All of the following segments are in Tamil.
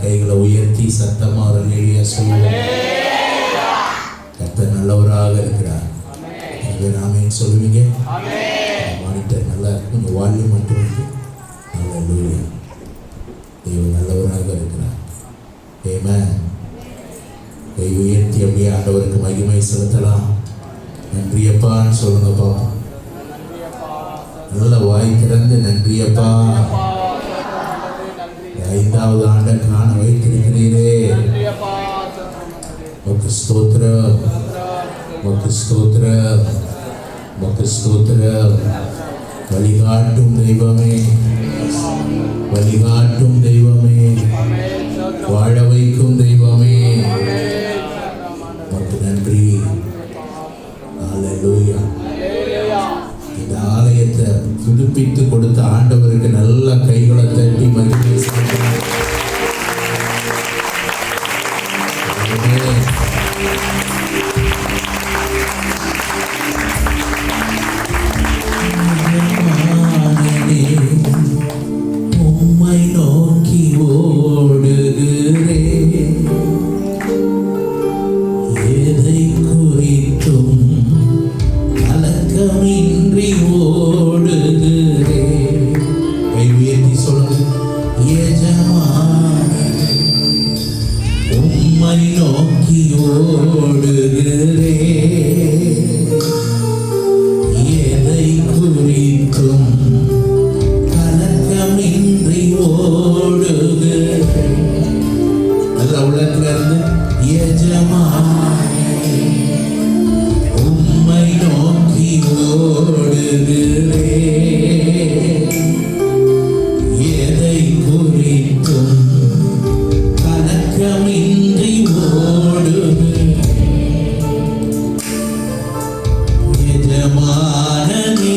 கைகளை உயர்த்தி சத்தமா அல்லேலூயா சொல்லுவோம். கர்த்தர் நல்லவராக இருக்கிறார். ஆமென் சொல்லுவீங்க. மானிட்டர் நல்லா கொஞ்சம் வால்யூம் மட்டும் இருக்கு. அல்லேலூயா. தேவன் நல்லவராக இருக்கிறார். ஆமென். கை உயர்த்தி அப்படியே ஆண்டவருக்கு மகிமை செலுத்தலாம். நன்றியப்பான்னு சொல்லுங்க பாப்போம். நல்ல வாய் திறந்து நன்றியப்பா, 5வது ஆண்டை காண வைத்திருக்கிறீரே, உமக்கு ஸ்தோத்திரம், உமக்கு ஸ்தோத்திரம், உமக்கு ஸ்தோத்திரம். வழிகாட்டும் தெய்வமே, வழிகாட்டும் தெய்வமே, வாழ வைக்கும் தெய்வமே, உமக்கு நன்றி. அல்லேலூயா. இந்த ஆலயத்தை புதுப்பித்து கொடுத்த ஆண்டவருக்கு நல்ல கைகளை தட்டி மகிழ்ச்சி. உம்மை நோக்கி ஓடுகிறேன், எதை குறித்தும் கலக்கமின்றி ஓடுகிறேன். கை உயர்த்தி சொல்லுங்க. எஜமானே உம்மை நோக்கி ஓடுகிறேன், எதை குறித்தும் கலக்கமின்றி ஓடுகிறேன். நல்ல உள்ளத்துல இருந்து எஜமானே உம்மை நோக்கி ஓடுகிறேன், எதை குறித்தும் கலக்கமின்றி ஓடுகிறேன். எஜமானனே,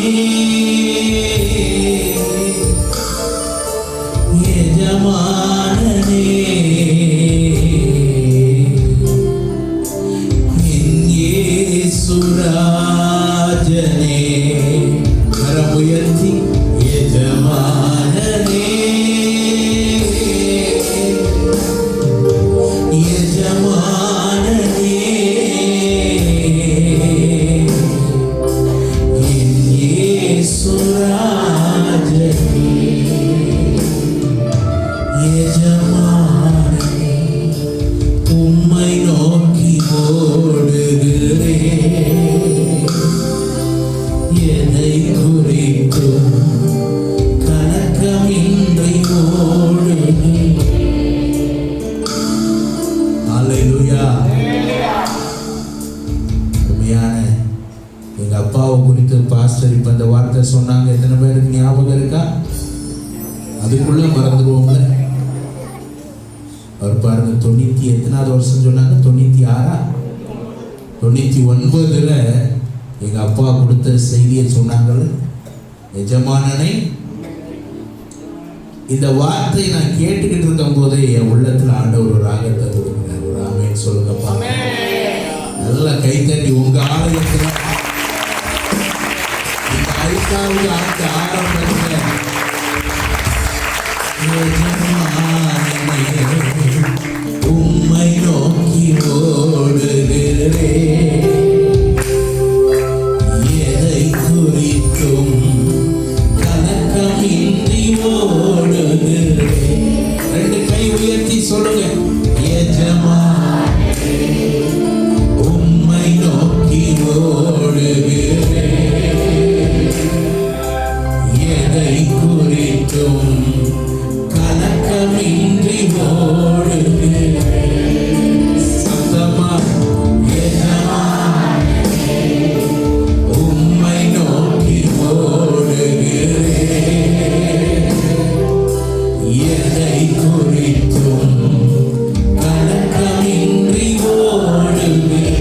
எஜமானனே, என் இயேசுராஜனே, கரம் உயர்த்தி எஜமானனே, எஜமானனே, என் இயேசுராஜனே, எஜமானனே உம்மை நோக்கி ஓடுகிறேன், எதை குறித்தும் கலக்கமின்றி ஓடுகிறேன். அல்லேலூயா. உண்மையான எங்க அப்பாவை குறித்து பாஸ்டர் இப்ப இந்த வார்த்தை சொன்னாங்க. எத்தனை பேருக்கு ஞாபகம் இருக்கா? அதுக்குள்ள மறந்துடுவோம்ல. அவர் பாருங்க 90 எத்தனாவது வருஷம் சொன்னாங்க? 96, 99ல எங்க அப்பா கொடுத்த செய்தியை சொன்னாங்க. எஜமானனை. இந்த வார்த்தையை நான் கேட்டுக்கிட்டு இருக்கும் போதே என் உள்ளத்துல ஆண்டவர் ஒரு ராகத்தை கொடுக்கிறார். ஒரு ஆமென் சொல்லுங்கப்பா. நல்ல கைத்தட்டி உங்க ஆலயத்துல இந்த 5வது ஆண்டு ஆரம்பத்துல உம்மை நோக்கி ஓடுகிறேன், எதை குறித்தும் கலக்கமின்றி ஓடுகிறேன். 2 கை உயர்த்தி சொல்லுங்க. எஜமானே உம்மை நோக்கி ஓடுகிறேன், எதை குறித்தும் கலக்கமின்றி ஓடுகிறேன். சத்தமா எஜமானே உம்மை நோக்கி ஓடுகிறேன், எதை குறித்தும் கலக்கமின்றி ஓடுகிறேன்.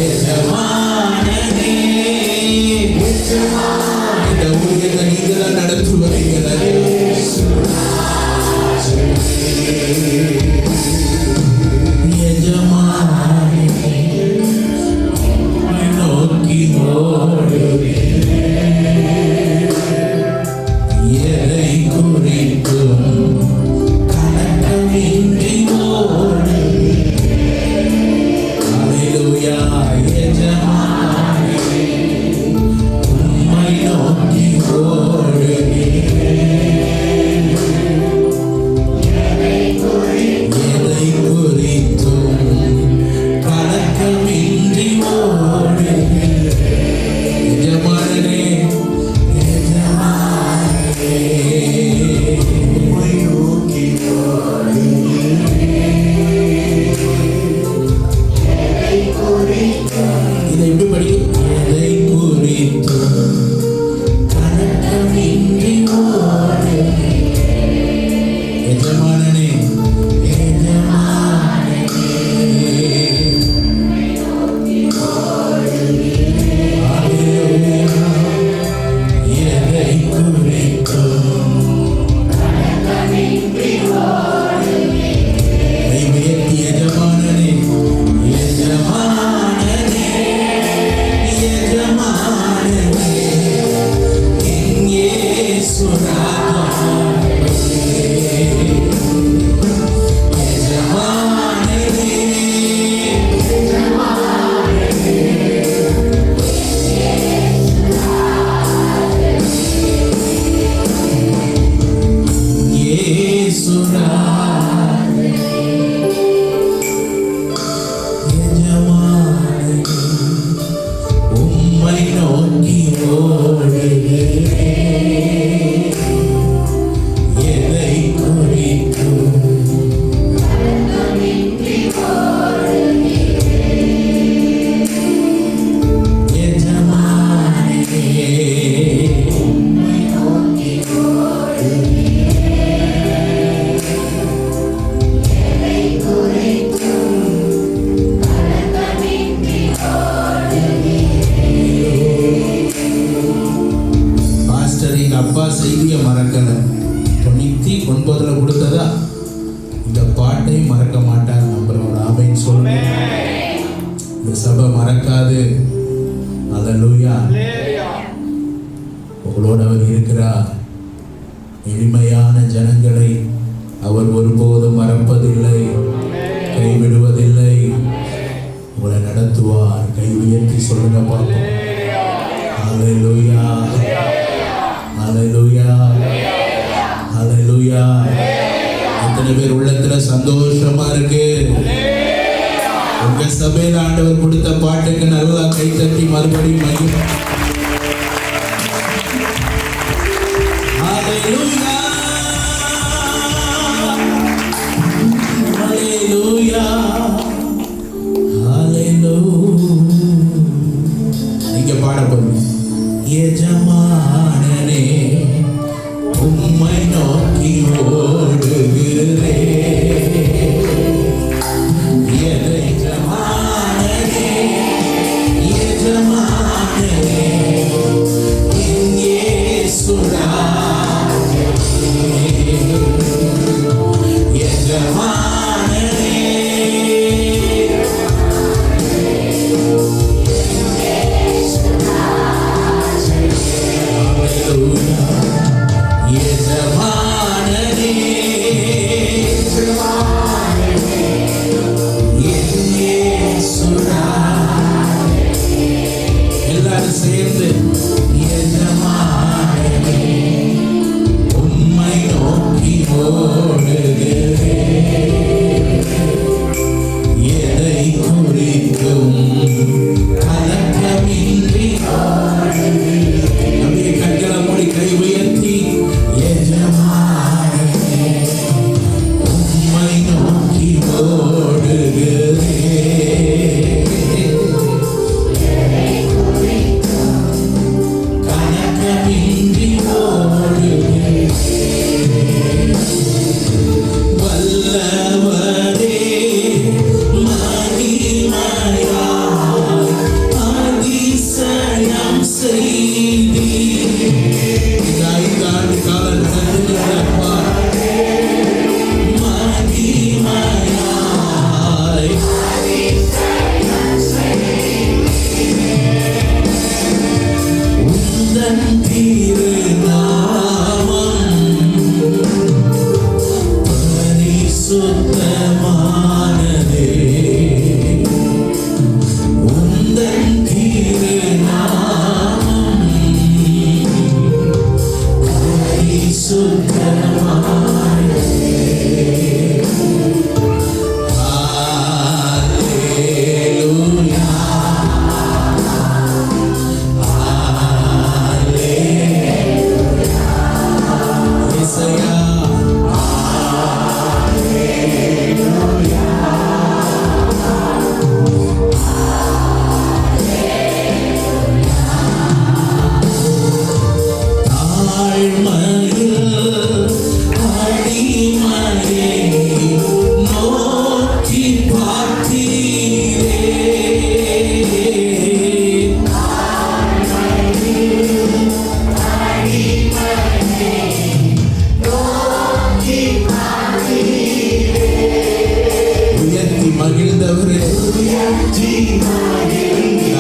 எஜமானனே, இந்த ஊழியத்தை நீங்க தான் நடத்தி வருகிறீர்கள். எஜமானனே, உம்மை நோக்கி ஓடுகிறேன். எதை குறித்தும் கலக்கமின்றி ஓடுகிறேன். அல்லேலூயா. எஜமானனே, உம்மை நோக்கி ஓடுகிறேன். எதை குறித்தும் கலக்கமின்றி ஓடுகிறேன். எஜமானனே, எஜமானனே, உம்மை நோக்கி இதை எப்படி படிக்கும்? எதை குறித்தும் கலக்கமின்றி ஓடுகிறேன். எஜமானனே, எஜமானனே, அல்லேலூயா. எதை குறித்தும் கை உயர்த்தி எஜமானனே, எஜமானனே, எஜமானனே, என் இயேசு ராஜாவே. எஜமானனே, இயேசு ராஜாவே. எஜமானனே, உம்மை நோக்கி ஓடுகிறேன். எதை குறித்தும் எஜமானனே, உம்மை நோக்கி பாஸ்டர் எங்க அப்பா செய்தியை மறக்கல. 99 கொடுத்ததா இந்த பாட்டை மறக்க மாட்டார். நம்புறோம். ஆமென் சொல்லுங்க. இந்த சபை மறக்காது. அல்லேலூயா. உங்களோடு அவர் இருக்கிறார். எளிமையான ஜனங்களை அவர் ஒருபோதும் மறப்பதில்லை, கைவிடுவதில்லை. உங்களை நடத்துவார். கை உயர்த்தி சொல்லுங்க பார்ப்போம். அல்லேலூயா, அல்லேலூயா, அல்லேலூயா. எத்தனை பேர் உள்ளத்துல சந்தோஷமா இருக்கு? உங்க சபையில ஆண்டவர் கொடுத்த பாட்டுக்கு நல்லா கை தட்டி மறுபடியும் மகிமை. அல்லேலூயா, அல்லேலூயா, அல்லேலூயா. நீங்க பாட போறீங்க. எஜமானனே, உம்மை நோக்கி ஓடுகிறேன். எஜமானனே, எஜமானனே,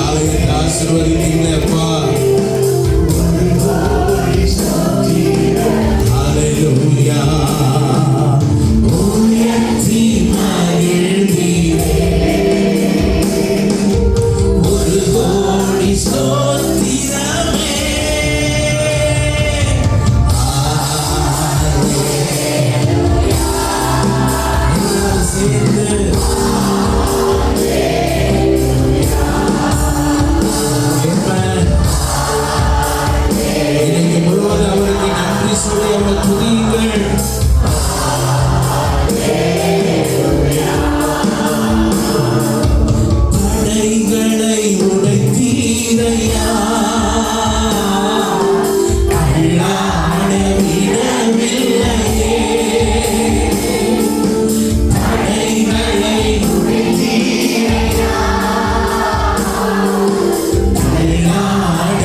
ஆலயத்தை ஆசீர்வதித்தீங்களேப்பா. ஹல்லேலூயா. உயர்த்தி மகிழ்ந்தீரே. ஒரு கோடி ஸ்தோத்திரமே. எல்லாரும் சேர்ந்து இன்னைக்கு முழுவதும் அவருக்கு நன்றி சொல்லி அவரை துதியுங்கள். தடைகளை உடைத்தீரையா. தள்ளாட விடவில்லையே. தடைகளை உடைத்தீரையா. தள்ளாட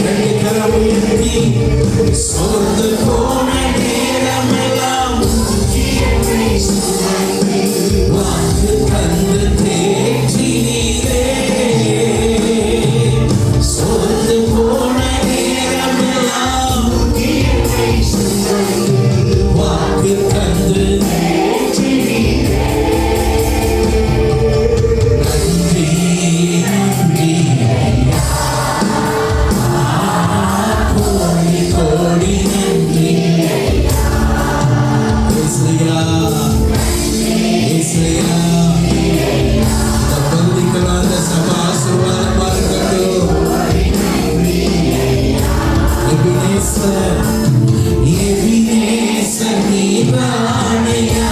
ரெண்டு கரம் உயர்த்தி சோர்ந்து போன நேரமெல்லாம் வாக்கு தந்து தேற்றினீரே. சோர்ந்து போன நேரமெல்லாம் வாக்கு தந்து தேற்றினீரே. நன்றி நன்றி கோடி கோடி நன்றி. இயேசுயா, இயேசுயா. இந்த பகுதிக்குள்ள அந்த சபை ஆசீர்வாதமா இருக்கட்டும். எபினேசர், எபினேசர் நீதானையா.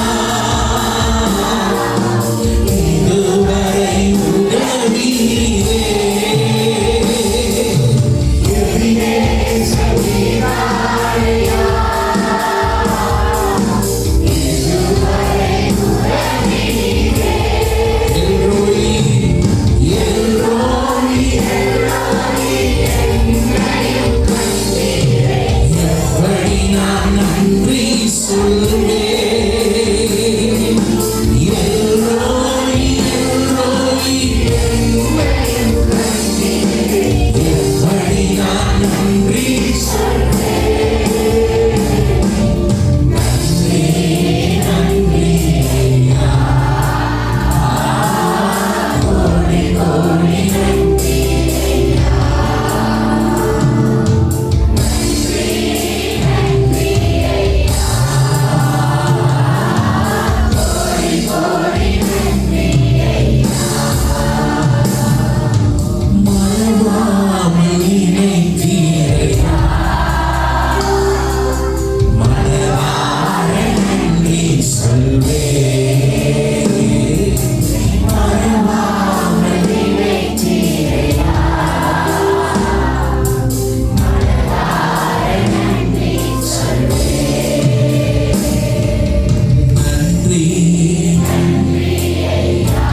இதுவரை உதவினீரே. எபினேசர் நீதானையா. எல்ரோயி, எல்ரோயி. எப்படி நான் நன்றி சொல்வேன். எல்ரோயி, எல்ரோயி. எப்படி நான் நன்றி சொல்வேன். நன்றி நன்றி ஐயா. கோடி கோடி நன்றி ஐயா. மறவாமல் நினைத்தீரையா. மனதார நன்றி சொல்வேன். மறவாமல் நினைத்தீரையா. மனதார நன்றி சொல்வேன். நன்றி நன்றி ஐயா.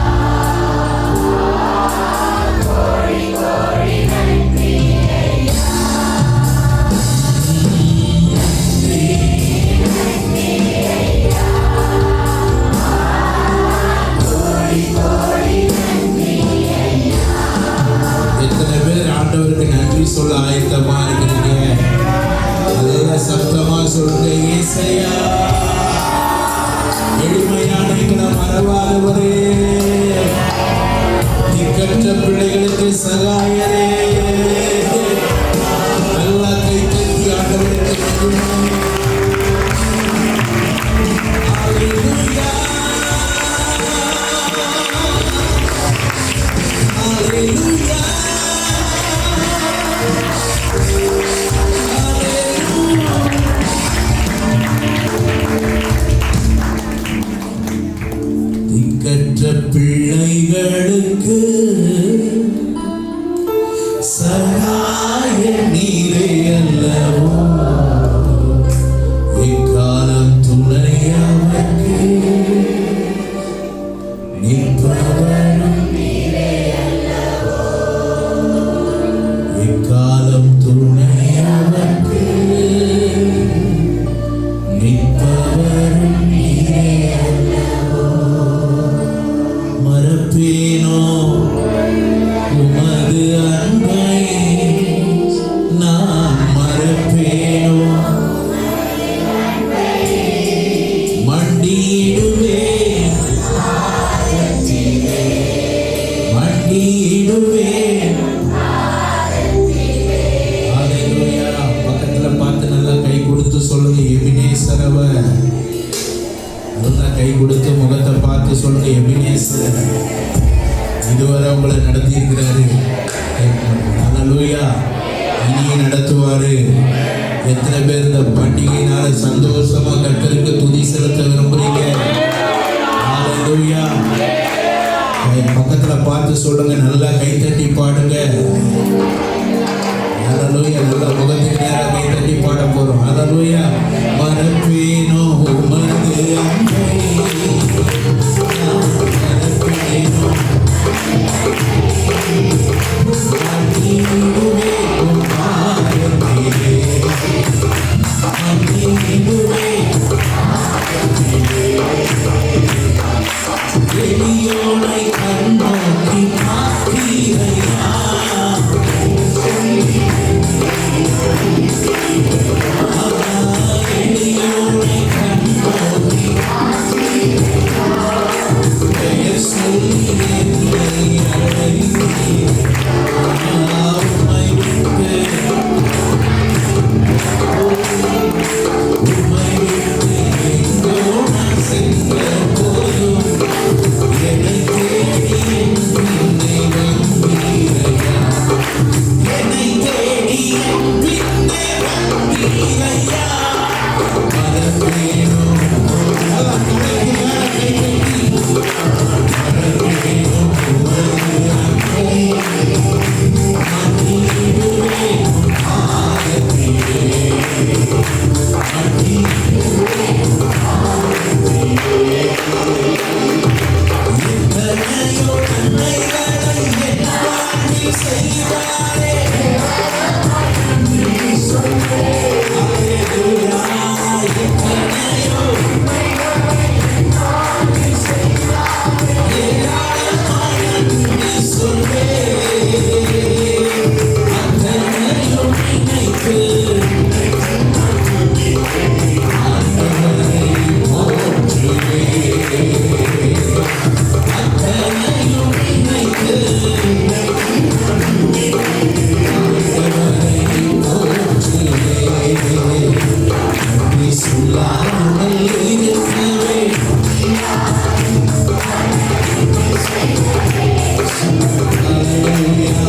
கோடி கோடி நன்றி ஐயா. நன்றி நன்றி ஐயா. கோடி கோடி நன்றி ஐயா. எத்தனை பேர் ஆண்டவருக்கு நன்றி சொல்ல ஆயத்தமா இருக்கிறீங்க? நல்ல சத்தமா சொல்லுங்க. இயேசையா, எளிமையான எங்களை மறவாதவரே, திக்கற்ற பிள்ளைகளுக்கு சகாயரே. நல்லா கை தட்டி ஆண்டவருக்கு நன்றி. ஹல்லேலூயா, ஹல்லேலூயா, ஹல்லேலூயா. திக்கற்ற பிள்ளைகளுக்கு சகாய நீரே அல்லவோ. எக்காலம் துணையவர்க்கு நிற்பவரும் நீரே அல்லவோ. எக்காலம் துணையவர்க்கு நிற்பவரும் நீரே அல்லவோ. மறப்ப நல்லா கை கொடுத்து முகத்தை பார்த்து சொல்லுங்க, எபினேசர் இதுவரை உங்களை நடத்தி இருக்கிறாரு. ஹல்லேலூயா. இனியே நடத்துவாரு. எத்தனை பேர் இந்த பண்டிகையினால சந்தோஷமா கர்த்தருக்கு துதி செலுத்த விரும்புறீங்க? ஹல்லேலூயா. பக்கத்துல பார்த்து சொல்லுங்க, நல்லா கை தட்டி பாடுங்க. ஹல்லேலூயா. நல்லா முகத்துக்கு நேரம் கை தட்டி பாட போறோம். ஹல்லேலூயா. மறப்பேனோ உமது அன்பை, மறப்பேனோ மன்னிடுவே உம் பாதத்திலே, மன்னிடுவே எளியோனை கண்ணோக்கி பார்த்தீரையா, எளியோனை கண்ணோக்கி பெயர் சொல்லி என்னை அழைத்தீர். உம்மை விட்டு எங்கோ நான் சென்ற போதும் என்னை தேடி என் பின்னே வந்தீரையா, என்னை தேடி என் பின்னே வந்தீரையா. மறப்பேனோ மறப்பேனோ உமது அன்பை, மன்னிடுவே உம் பாதத்திலே, மன்னிடுவே உம் பாதத்திலே. எத்தனையோ நன்மைகளை என் வாழ்வில் செய்தாரே. ஹல்லேலூயா. எத்தனையோ ஏராளமாய் நன்றி சொல்வேன். அத்தனையும் நினைத்து ஆண்டவரை போற்றுவேன். அத்தனையும் நினைத்து ஆண்டவரை போற்றுவேன். நன்றி சொல்லாமல் இருக்கவே ஹல்லேலூயா.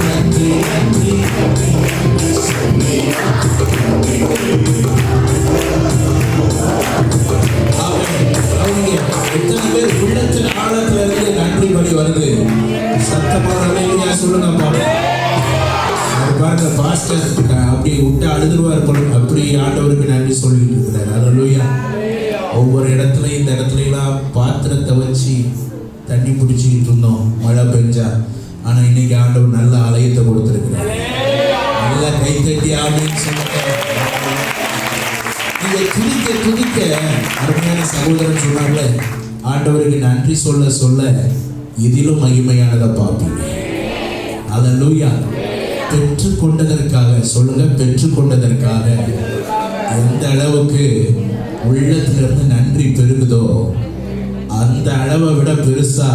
நன்றி நன்றி எத்தனை பேர் உள்ளத்தின் ஆழத்துல இருந்து நன்றி பலி வருது? சத்தமான ஹல்லேலூயா சொல்லுங்க பாருங்க. பாருங்க, பாஸ்டர் அப்படி விட்டு அழுதுருவார் போல, அப்படி ஆண்டவருக்கு நன்றி சொல்லிட்டு இருக்கிறார். ஹல்லேலூயா. ஒவ்வொரு இடத்துலையும் இந்த இடத்துலாம் பாத்திரத்தை வச்சு தண்ணி பிடிச்சிக்கிட்டு இருந்தோம் மழை பெஞ்சா. ஆனா இன்னைக்கு ஆண்டவர் நல்ல ஆலயத்தை கொடுத்திருக்கிறார். நல்லா கை தட்டி ஆமென் சொல்லுங்க. நீங்க துதிக்க துதிக்க அருமையான சகோதரன் சொன்னாங்களே, ஆண்டவருக்கு நன்றி சொல்ல சொல்ல இதிலும் மகிமையானதை பார்ப்பீங்க. ஹல்லேலூயா. பெற்றுக்கொண்டதற்காக சொல்லுங்க, பெற்றுக்கொண்டதற்காக எந்த அளவுக்கு உள்ளத்திலிருந்து நன்றி பெருகுதோ அந்த அளவை விட பெருசா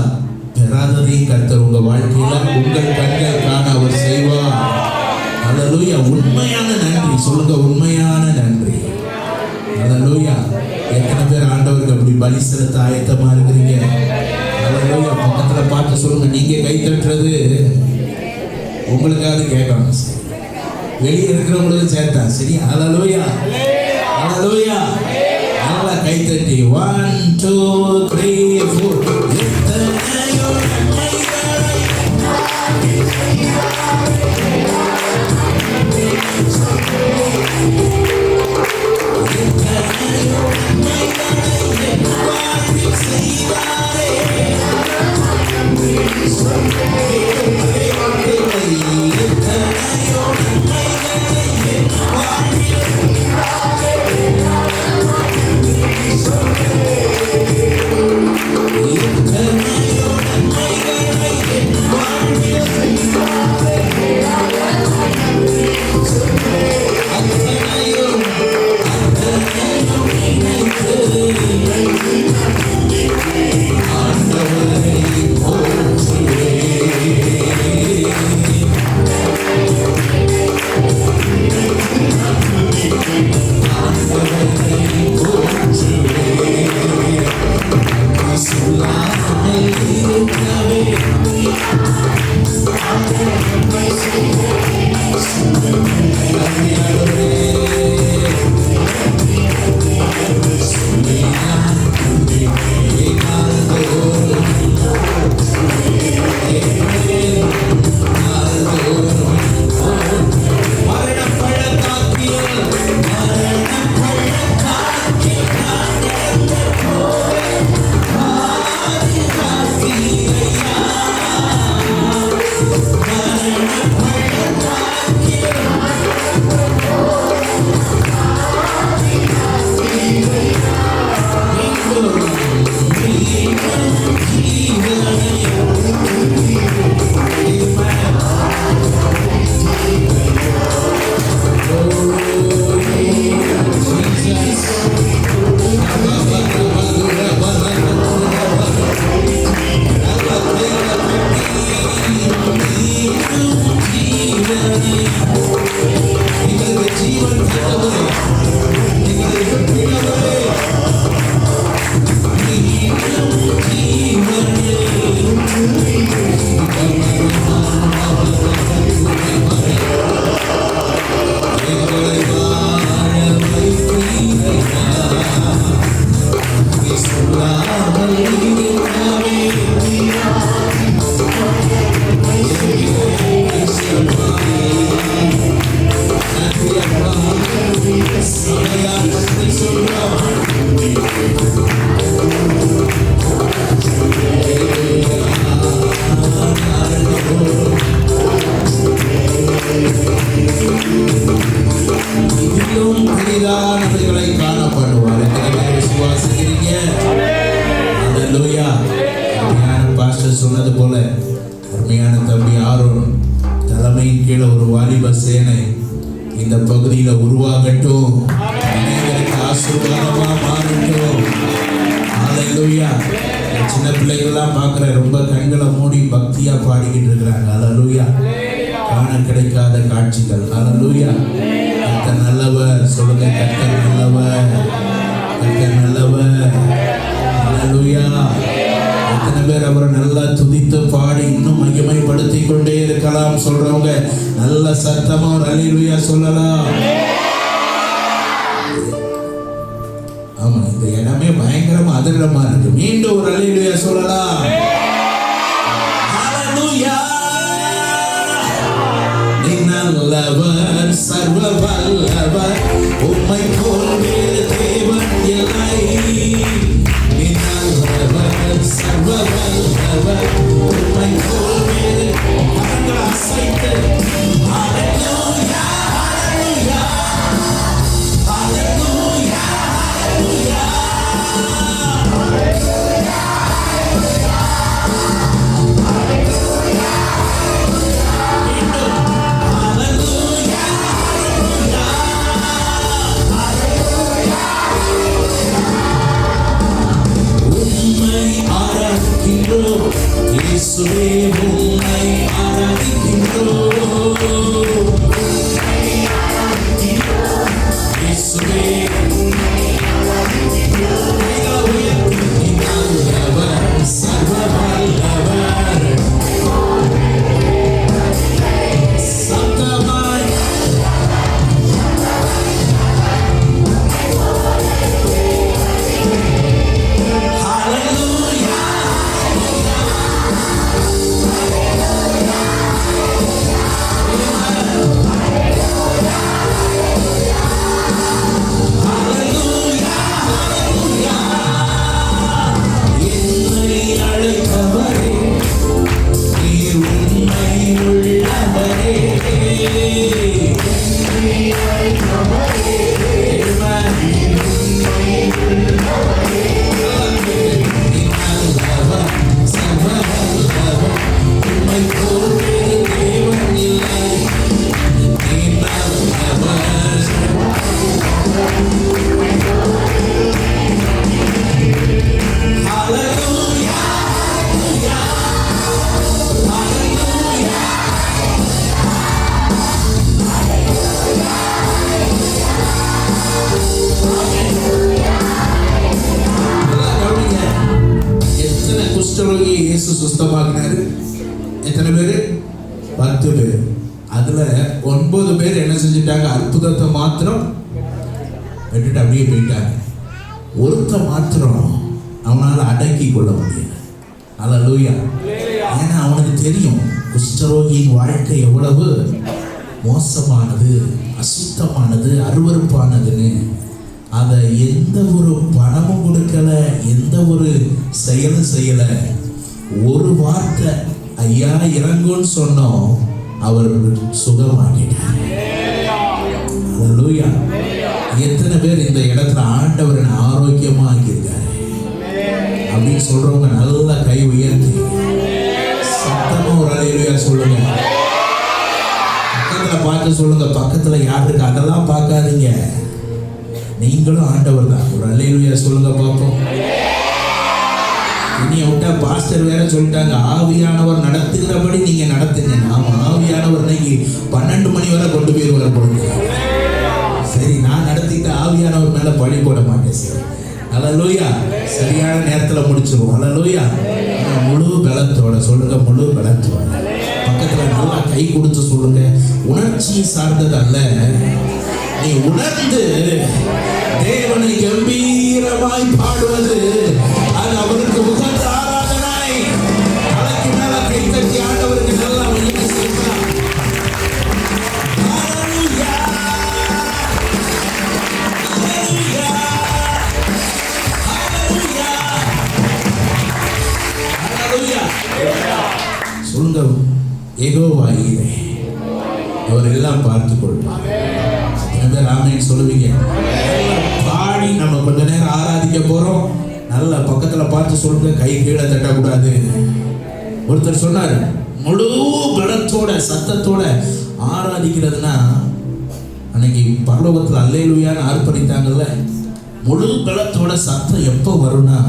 பெறாததையும் கர்த்தர் உங்க வாழ்க்கையில உங்கள் கண்கள் காண அவர் செய்வார். ஹல்லேலூயா. உண்மையான நன்றி சொல்லுங்க, உண்மையான நன்றி. ஹல்லேலூயா. எத்தனை பேர் ஆண்டவருக்கு அப்படி பலி செலுத்த ஆயத்தமா இருக்கிறீங்க? ஹல்லேலூயா. பக்கத்துல பார்த்து சொல்லுங்க, நீங்க கை தட்டுறது உங்களுக்காக கேட்கணும், வெளியே இருக்கிறவங்களுக்கு சேர்த்தா சரி. ஹல்லேலூயா. ஹல்லேலூயா. நல்லா கை தட்டி 1 2 3 4. எத்தனையோ நன்மைகளை என் வாழ்வில் செய்தாரே. எத்தனையோ இல்லாமல் இருக்கவே இதிலும் பெரிதானவைகளை காணப்படுவார். விசுவாசிக்கிறீங்க? அல்லேலூயா. அருமையான பாஸ்டர் சொன்னது போல அருமையான தம்பி ஆரோன் தலைமையின் கீழே ஒரு வாலிப சேனை இந்த பகுதியில் உருவாகட்டும். அனைவருக்கு ஆசீர்வாதமா மாறட்டும். அல்லேலூயா. சின்ன பிள்ளைகள்லாம் பார்க்குற ரொம்ப கண்களை மூடி பக்தியா பாடிக்கிட்டு இருக்கிறாங்க. அல்லேலூயா. காண கிடைக்காத காட்சிகள். அல்லேலூயா. கர்த்தர் நல்லவர். சொல்லுங்க, கர்த்தர் நல்லவர், கர்த்தர் நல்லவர். அல்லேலூயா. எத்தனை பேர் அவரை நல்லா துதித்து பாடி இன்னும் மகிமைப்படுத்தி கொண்டே இருக்கலாம் சொல்றவங்க நல்ல சத்தமா ஒரு அல்லேலூயா சொல்லலாம். ஆமா, இந்த இடமே பயங்கரமா அதிரமா இருக்கு. மீண்டும் ஒரு அல்லேலூயா சொல்லலாம். அல்லேலூயா. நீ நல்லவர், சர்வ வல்லவர், உம்மை போல் வேறு தேவன் இல்லை. நீ நல்லவர், சர்வ வல்லவர், உம்மை போல் வேறு கரங்களை அசைத்து அல்லேலூயா, அல்லேலூயா, அல்லேலூயா, அல்லேலூயா. இயேசுவே உம்மை ஆராதிக்கின்றோம். இயேசுவே நல்லவர், சர்வ வல்லவர். சத்தமாய் ஹல்லேலூயா. குஷ்டரோகியை இயேசு சுஸ்தமாக்கினாரு. எத்தனை பேர்? 10 பேர். அதுல 9 பேர் என்ன செஞ்சுட்டாங்க? அற்புதத்தை மாத்திரம் விட்டுட்டு அப்படியே போயிட்டாங்க. ஒருத்த மாத்திரம் அவனால அடக்கி கொள்ள முடியல. அல்லேலூயா. ஏன்னா அவனுக்கு தெரியும் குஷ்டரோகியின் வாழ்க்கை எவ்வளவு மோசமானது, அசுத்தமானது, அருவருப்பானதுன்னு. அதை எந்த ஒரு பணமும் கொடுக்கல, எந்த ஒரு செயலும் செய்யல. ஒரு வார்த்தை ஐயா இறங்குன்னு சொன்னோம், அவர் சுகமாக்கிட்டார். அல்லேலூயா. எத்தனை பேர் இந்த இடத்துல ஆண்டவரை ஆரோக்கியமா ஆக்கியிருக்காரு அப்படின்னு சொல்றவங்க நல்லா கை உயர்த்தி சத்தமா ஒரு அல்லேலூயா சொல்லுங்க. பக்கத்துல பார்த்து சொல்லுங்க, பக்கத்துல யாருக்கு அதெல்லாம் பார்க்காதீங்க, நீங்களும் ஆண்டவர் தான். ஒரு அல்லேலூயா சொல்லுங்க பார்ப்போம். இனி விட்டா பாஸ்டர் வேற சொல்லிட்டாங்க, ஆவியானவர் நடத்துகிறபடி நீங்க நடத்துங்க. நாம ஆவியானவர் இன்னைக்கு 12 மணி வரை கொண்டு போயிருவார் பொழுது. சரி, நான் நடத்திட்டு ஆவியானவர் மேல பழி போட மாட்டேன். சரி, அல்லேலூயா. சரியான நேரத்துல முடிச்சிருவோம். அல்லேலூயா. முழு பலத்தோட சொல்லுங்க, முழு பலத்தோட. பக்கத்துல நல்லா கை கொடுத்து சொல்லுங்க. உணர்ச்சி சார்ந்தது அல்ல, நீ உணர்ந்து தேவனை கம்பீரமாய் பாடுவது யெகோவா ஈரே, அவர் எல்லாம் பார்த்துக் கொள்வார். ஆமென் சொல்லுவீங்க. பாடி நம்ம கொஞ்ச நேரம் ஆராதிக்க போறோம். நல்ல பக்கத்துல பார்த்து சொல்லுங்க, கை கீழே தட்டக்கூடாது. ஒருத்தர் சொன்னார், முழு பலத்தோட சத்தத்தோட ஆராதிக்கிறதுனா, அன்னைக்கு பரலோகத்தில் அல்லேலூயான்னு ஆர்ப்பரித்தாங்கல்ல, முழு பலத்தோட சத்தம் எப்போ வரும்னா,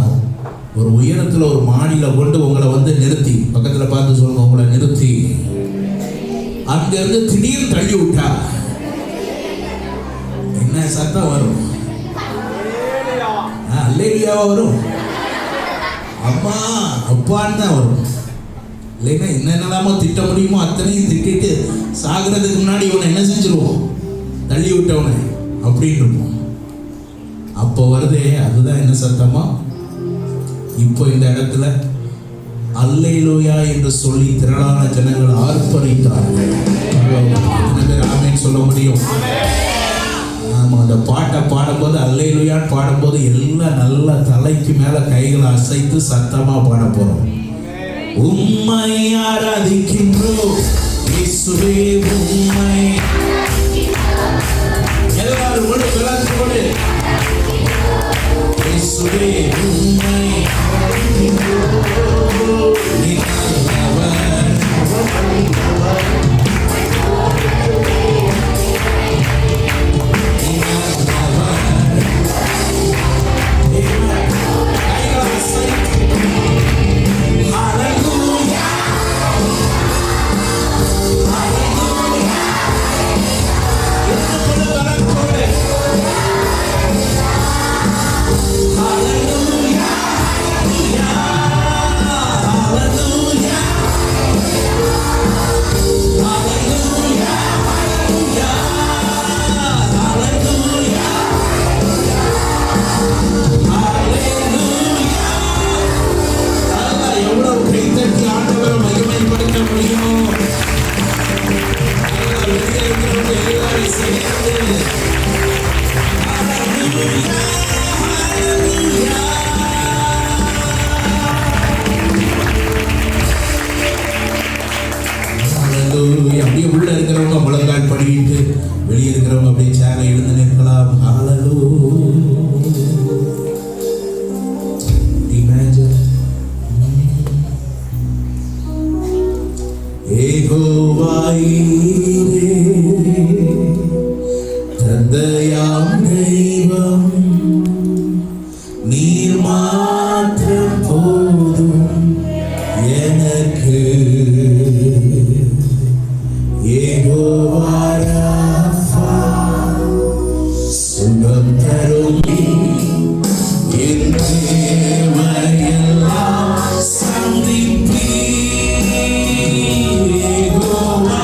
ஒரு உயரத்தில் ஒரு மாடியில கொண்டு உங்களை வந்து நிறுத்தி, பக்கத்தில் பார்த்து சொல்லுங்க, உங்களை நிறுத்தி அங்கிருந்து திடீர்னு தள்ளி விட்டா என்ன சத்தம் வரும்? அல்லேலூயாவா வரும்? அம்மா அப்பான்னு தான் வரும். இல்லைன்னா என்னென்னலாமோ திட்ட முடியுமோ அத்தனையும் திட்டிட்டு சாகிறதுக்கு முன்னாடி இவனை என்ன செஞ்சிருவோம்? தள்ளி விட்டவனை அப்படின்னு இருப்போம். அப்போ வருதே, அதுதான் என்ன சத்தமா? இப்போ இந்த இடத்துல அல்லேலூயா என்று சொல்லி திரளான ஜனங்கள் ஆர்ப்பரித்தார்கள். ஆமென் சொல்ல முடியும்? ஆமா, அந்த பாட்டை பாடும்போது, அல்லேலூயான்னு பாடும்போது எல்லாம் நல்லா தலைக்கு மேல கைகளை அசைத்து சத்தமா பாட போறோம். உம்மை ஆராதிக்கின்றோம் இயேசுவே, உம்மை எல்லாரும் முழு பலத்தோடு இயேசுவே உம்மை அப்படியே உள்ள இருக்கிறவங்க முழங்கால் படிட்டு, வெளியே இருக்கிறவங்க அப்படியே சேரை எழுந்து நிற்கலாம். யெகோவா ஈரே, தந்தையாம் தெய்வம், நீர் மாத்திரம் போதும் எனக்கு. யெகோவா ராஃபா, சுகம் தரும் என் தேவையெல்லாம் சந்திப்பீர். யெகோவா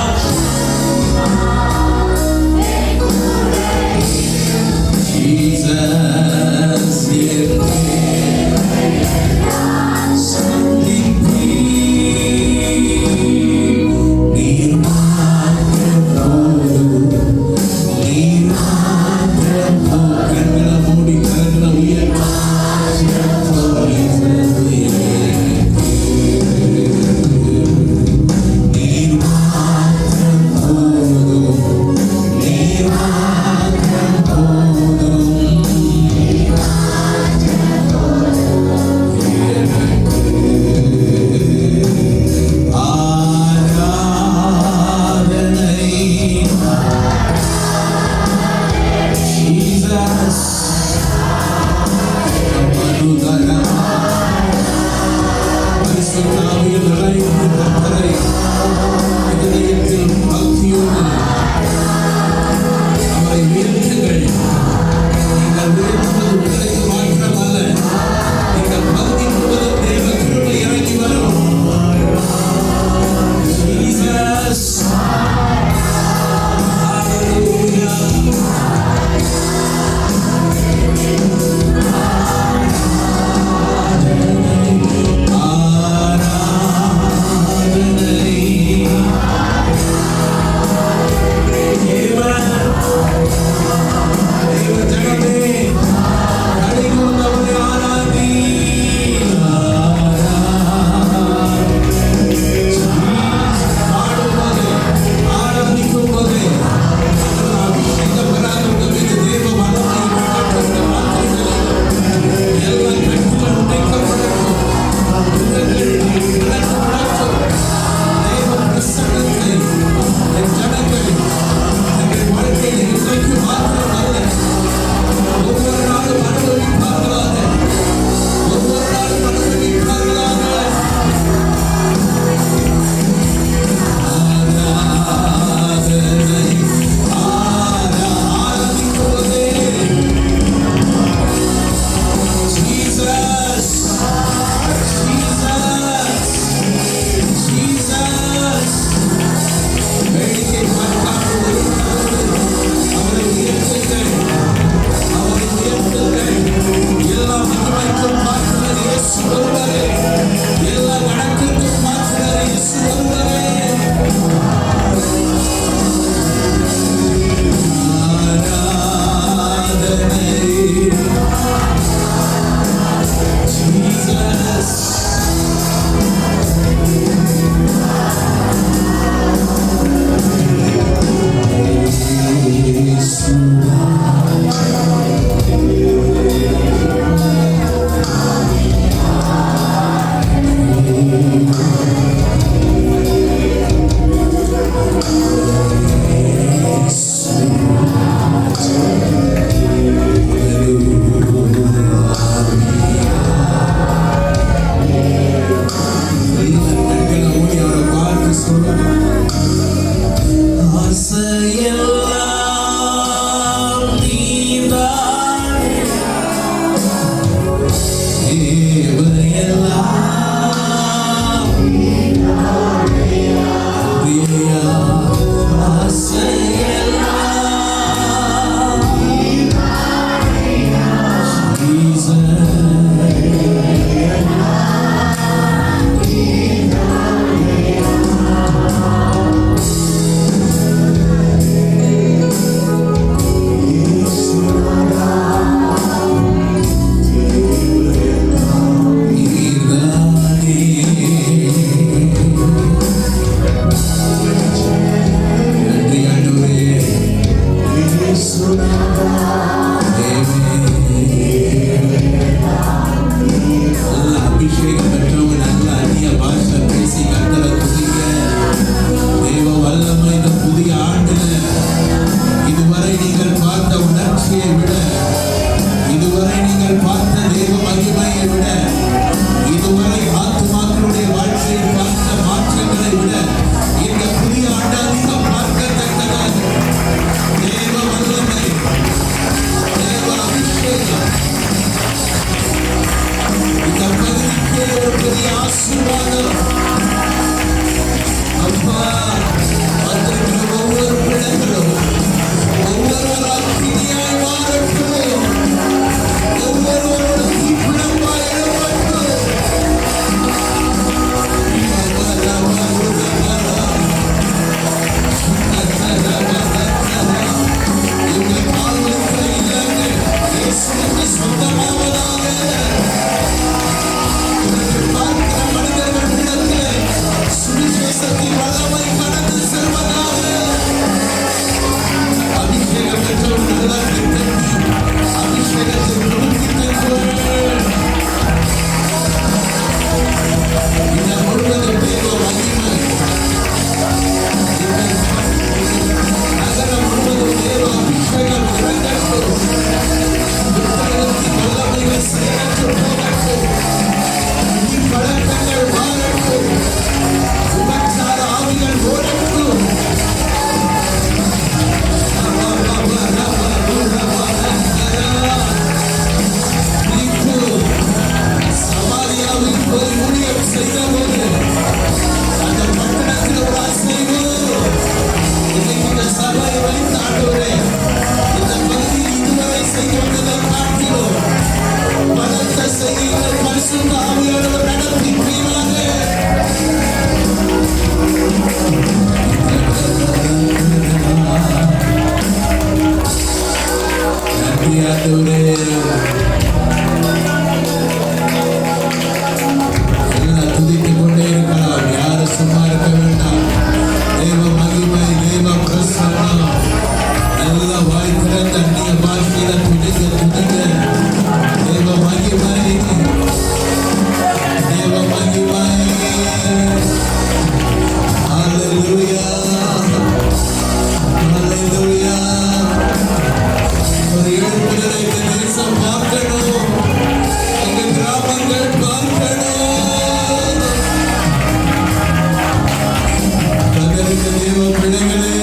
ஆசீர்வாதம். அப்பா, வந்திருக்கிற ஒவ்வொரு பிள்ளைகளும் ஒவ்வொருவரால் பிணியாய் மாறட்டும். ஒவ்வொருவரோட தீப்பிழம்பாய் எழுப்பட்டும். இவங்க வாழ்வுக்கு இல்லைங்க இயேசுவுக்கு சொந்தமாவதாக. இவர்கள் பார்க்கிற மனிதர்களிடத்தில் சுவிசேஷத்தின் வல்லமை கடந்து செல்வதாக. அபிஷேகம் பெற்றவர்கள் அபிஷேகத்தை இந்த முழுவதும் தேவ மகிமை. நகரம் முழுவதும் தேவ அபிஷேகம் இறங்கட்டும். புத்தகத்தின் வல்லமைகள் செயலற்று போகட்டும். பழக்கங்கள் மாறட்டும். விபச்சார ஆவிகள் ஓடட்டும். சமாரியாவில் போய் ஊழியம் செய்தபோது அந்த பட்டணத்தில் ஒரு அசைவு. இன்னைக்கு இந்த சபையை வைத்து ஆண்டவரே, இந்த பகுதியில் இதுவரை செய்து வந்ததை காட்டிலும் பலத்த செய்திகள் பரிசுத்த ஆவியானவர் நடத்திப்பீராக. நன்றி ஆண்டவரே. எல்லாம் துதித்துக் கொண்டே இருக்கலாம். யாரும் சும்மா இருக்க வேண்டாம். தேவ மகிமை, தேவ பிரசன்னம். நல்ல வாய் திறந்த அந்நிய பாஷையில துதிக்க. தேவ மகிமை, தேவ மகிமை. ஹல்லேலூயா, ஹல்லேலூயா. ஒரு எழுப்புதலை இந்த தேசம் பார்க்கணும். எங்க கிராமங்கள் பார்க்கணும். கர்த்தருக்கு தேவ பிள்ளைகளே,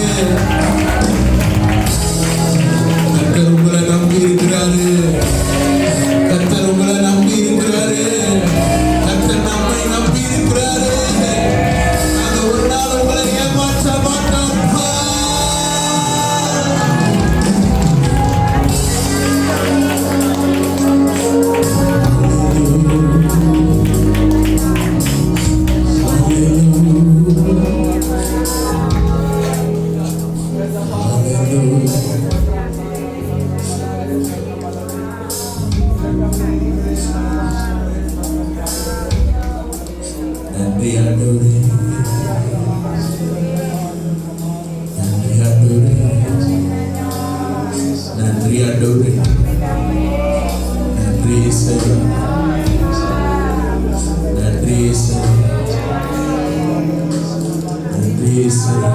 கர்த்தர் உங்களை நம்பி இருக்கிறாரு. கர்த்தர் உங்களை நம்பி இருக்கிறாரு. கர்த்தர் நம்மை நம்பி இருக்கிறாரு. நாங்க ஒரு நாள் உங்களை ஏமாற்ற மாட்டோம். நன்றி ஆண்டவரே, நன்றி ஆண்டவரே, நன்றி ஆண்டவரே, நன்றி இயேசுவே, நன்றி இயேசுவே, நன்றி இயேசுவே.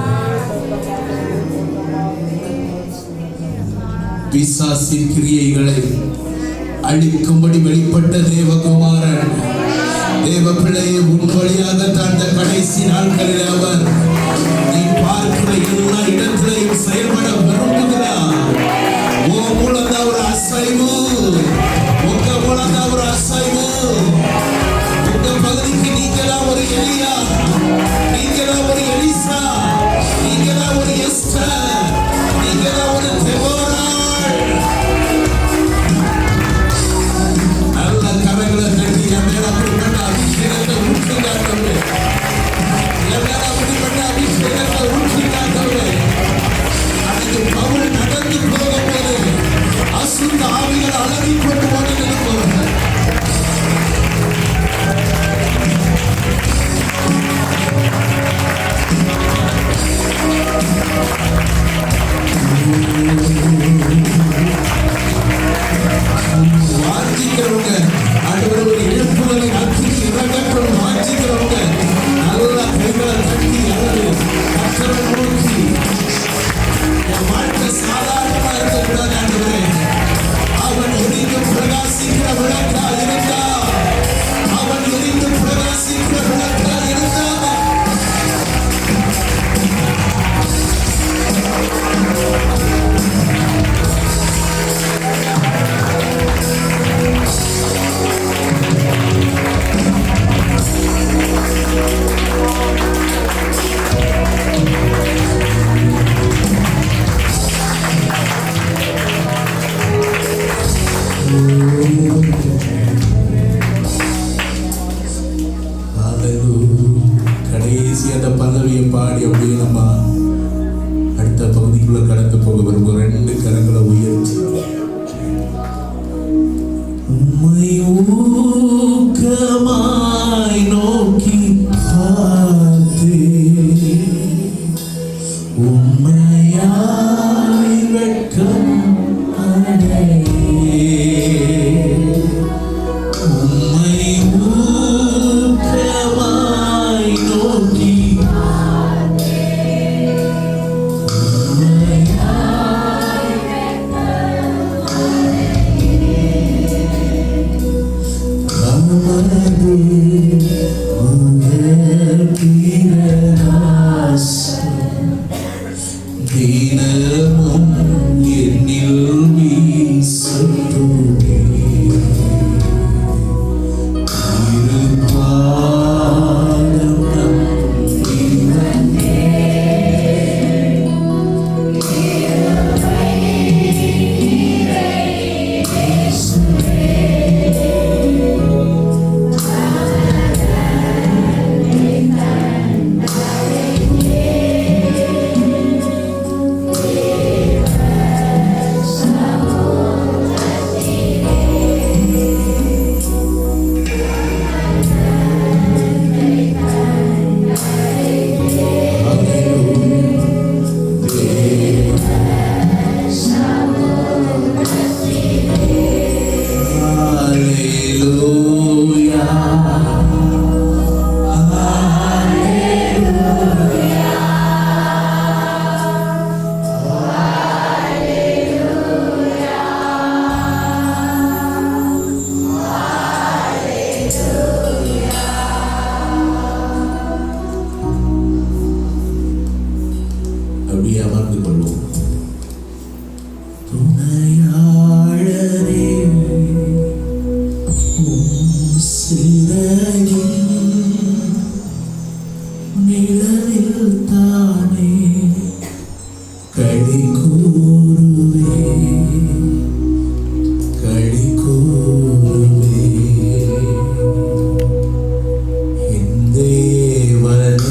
பிசாசின் கிரியைகளை அழிக்கும்படி வெளிப்பட்ட தேவகுமாரன் தேவ பிள்ளையை உன் வழியாக தாண்ட கடைசி நாட்களில் அவர் நீ பார்க்கிற எல்லா இடத்திலையும் செயல்பட விரும்புகிறார். ஓ மூலந்த ஒரு அசைவு, உங்க மூலந்த ஒரு அசைவு. உங்க பகுதிக்கு நீங்கதான் ஒரு எலியா, நீங்கதான் ஒரு எலிசா, நீங்கதான் ஒரு எஸ்தர், நீங்கதான் ஒரு தெபோராள். நல்ல கரங்களை தட்டி என் மேல அப்படிப்பட்ட அபிஷேகத்தை ஊற்றுங்க. என் மேல அப்படிப்பட்ட கடைசி அந்த பல்லவியை பாடி அப்படியே நம்ம அடுத்த பகுதிக்குள்ள கடந்து போக விரும்பும். 2 கரங்களை உயர்த்தி உம்மை ஊக்கமாய் நோக்கி பார்த்து உம்மையாய் வெட்கம் அடையே உம்மை ஊக்கமாய் நோக்கி தினமும் என்னில் வீசுவே திருப்பாதம் நம்பினே அப்படியே அமர்ந்து கொள்வோம். துணையாளரே உம் சிறையின் நிழலில் தானே களி கூறுவே களி கூறுவே என் தேவனே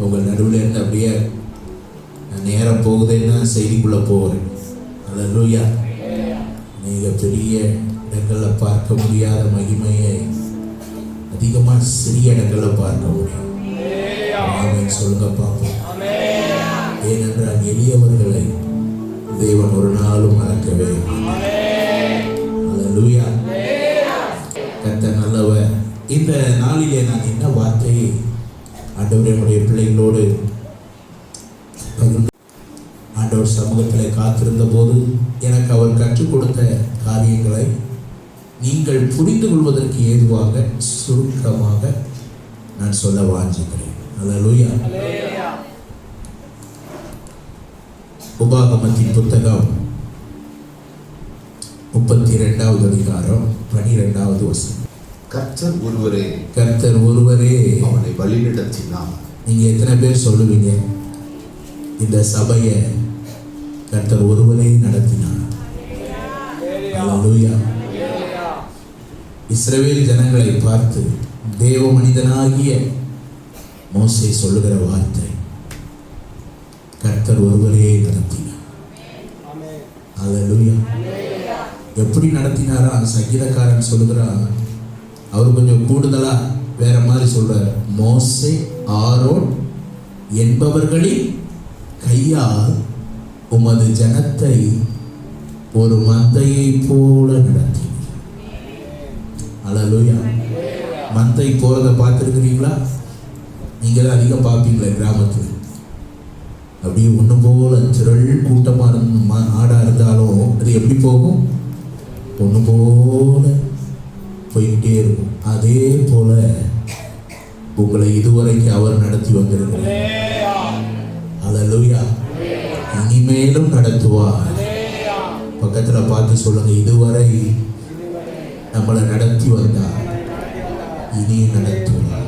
உங்கள் நடுவில் இருந்து அப்படியே நேரம் போகுதுன்னா செய்திக்குள்ளே போகிறேன். அல்லேலூயா. நீங்கள் பெரிய இடங்களில் பார்க்க முடியாத மகிமையை அதிகமாக சிறிய இடங்களில் பார்க்க முடியும். ஆமென் சொல்லுங்க பார்ப்போம். ஏனென்றால் எளியவர்களை தேவன் ஒரு நாளும் மறக்கவே. அல்லேலூயா. இந்த நாளிலே நான் என்ன வார்த்தையை ஆண்டவரே நம்முடைய பிள்ளைகளோடு ஆண்டவர் சமூகத்தில் காத்திருந்த போது எனக்கு அவர் கற்றுக் கொடுத்த காரியங்களை நீங்கள் புரிந்து கொள்வதற்கு ஏதுவாக சுருக்கமாக நான் சொல்ல வாஞ்சிக்கிறேன். அல்லேலூயா. உபாகமத்தின் புத்தகம் 32வது அதிகாரம் 12வது வசனம். கர்த்தர் ஒருவரே, கர்த்தர் ஒருவரே அவனை வழிநடத்தினார். நீங்க எத்தனை பேர் சொல்லுவீங்க இந்த சபையை கர்த்தர் ஒருவரே நடத்தினார்? அல்லேலூயா. இஸ்ரவேல் ஜனங்களை பார்த்து தேவ மனிதனாகிய மோசே சொல்லுகிற வார்த்தை, கர்த்தர் ஒருவரே நடத்தினார். அல்லேலூயா. எப்படி நடத்தினாரா? சங்கீதக்காரன் சொல்லுகிறான், அவர் கொஞ்சம் கூடுதலா வேற மாதிரி சொல்றார். மோசே ஆரோன் என்பவர்களின் கையால் உமது ஜனத்தை ஒரு மந்தையை போல நடத்தினார். அல்லேலூயா. மந்தை போறத பார்த்துருக்கிறீங்களா? நீங்க தான் அதிகம் பார்ப்பீங்களே கிராமத்தில். அப்படியே ஒன்று போல திரள் கூட்டமா ஆடா இருந்தாலும் அது எப்படி போகும்? ஒன்று போல போய்கிட்டே இருக்கும். அதே போல உங்களை இதுவரைக்கும் அவர் நடத்தி வந்திருக்கிறார். அல்லேலூயா. இனிமேலும் நடத்துவார். பக்கத்துல பார்த்து சொல்லுங்க, இதுவரை நம்மளை நடத்தி வந்தார், இனியும் நடத்துவார்.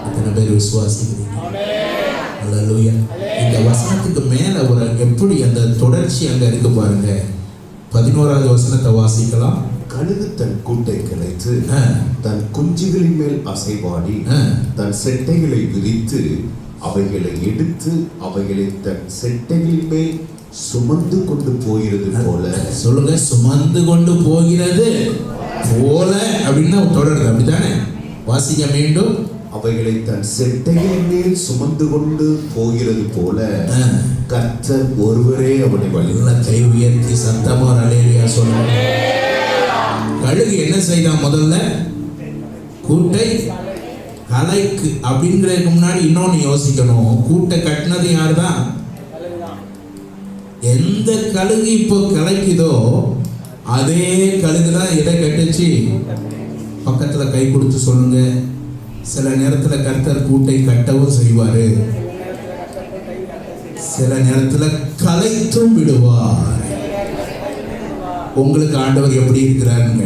எத்தனை பேர் விசுவாசிக்கிறீங்க? அல்லேலூயா. இந்த வசனத்துக்கு மேல ஒரு எப்படி அந்த தொடர்ச்சி அங்க இருக்கு பாருங்க. 11வது வசனத்தை வாசிக்கலாம். கழுகு தன் கூட்டை கிளைத்து தன் குஞ்சுகளின் மேல் அசைவாடி தன் செட்டைகளை விரித்து அவைகளை எடுத்து அவைகளை தன் செட்டைகளின் மேல் சுமந்து கொண்டு போகிறது போல. சொல்லுங்க, சுமந்து கொண்டு போகிறது போல அப்படின்னா தொடருது. அப்படித்தானே? வாசிக்க மீண்டும். அவைகளை தன் செட்டைகளின் மேல் சுமந்து கொண்டு போகிறது போல கர்த்தர் ஒருவரே அவனை வழி. கை உயர்த்தி சத்தமா அல்லேலூயா சொல்லுங்க. கழுகு என்ன செய்தான்? முதல்ல கூட்டை கலைக்கு அப்படிங்கிறதுக்கு முன்னாடி இன்னொன்னு யோசிக்கணும். கூட்டை கட்டினது யாரு தான்? எந்த கழுகு இப்போ கலைக்குதோ அதே கழுகு தான் எதை கட்டுச்சு? பக்கத்துல கை கொடுத்து சொல்லுங்க. சில நேரத்துல கர்த்தர் கூட்டை கட்டவும் செய்வாரு, சில நேரத்துல கலைத்தும் விடுவார். உங்களுக்கு ஆண்டவர் எப்படி இருக்கிறாருங்க?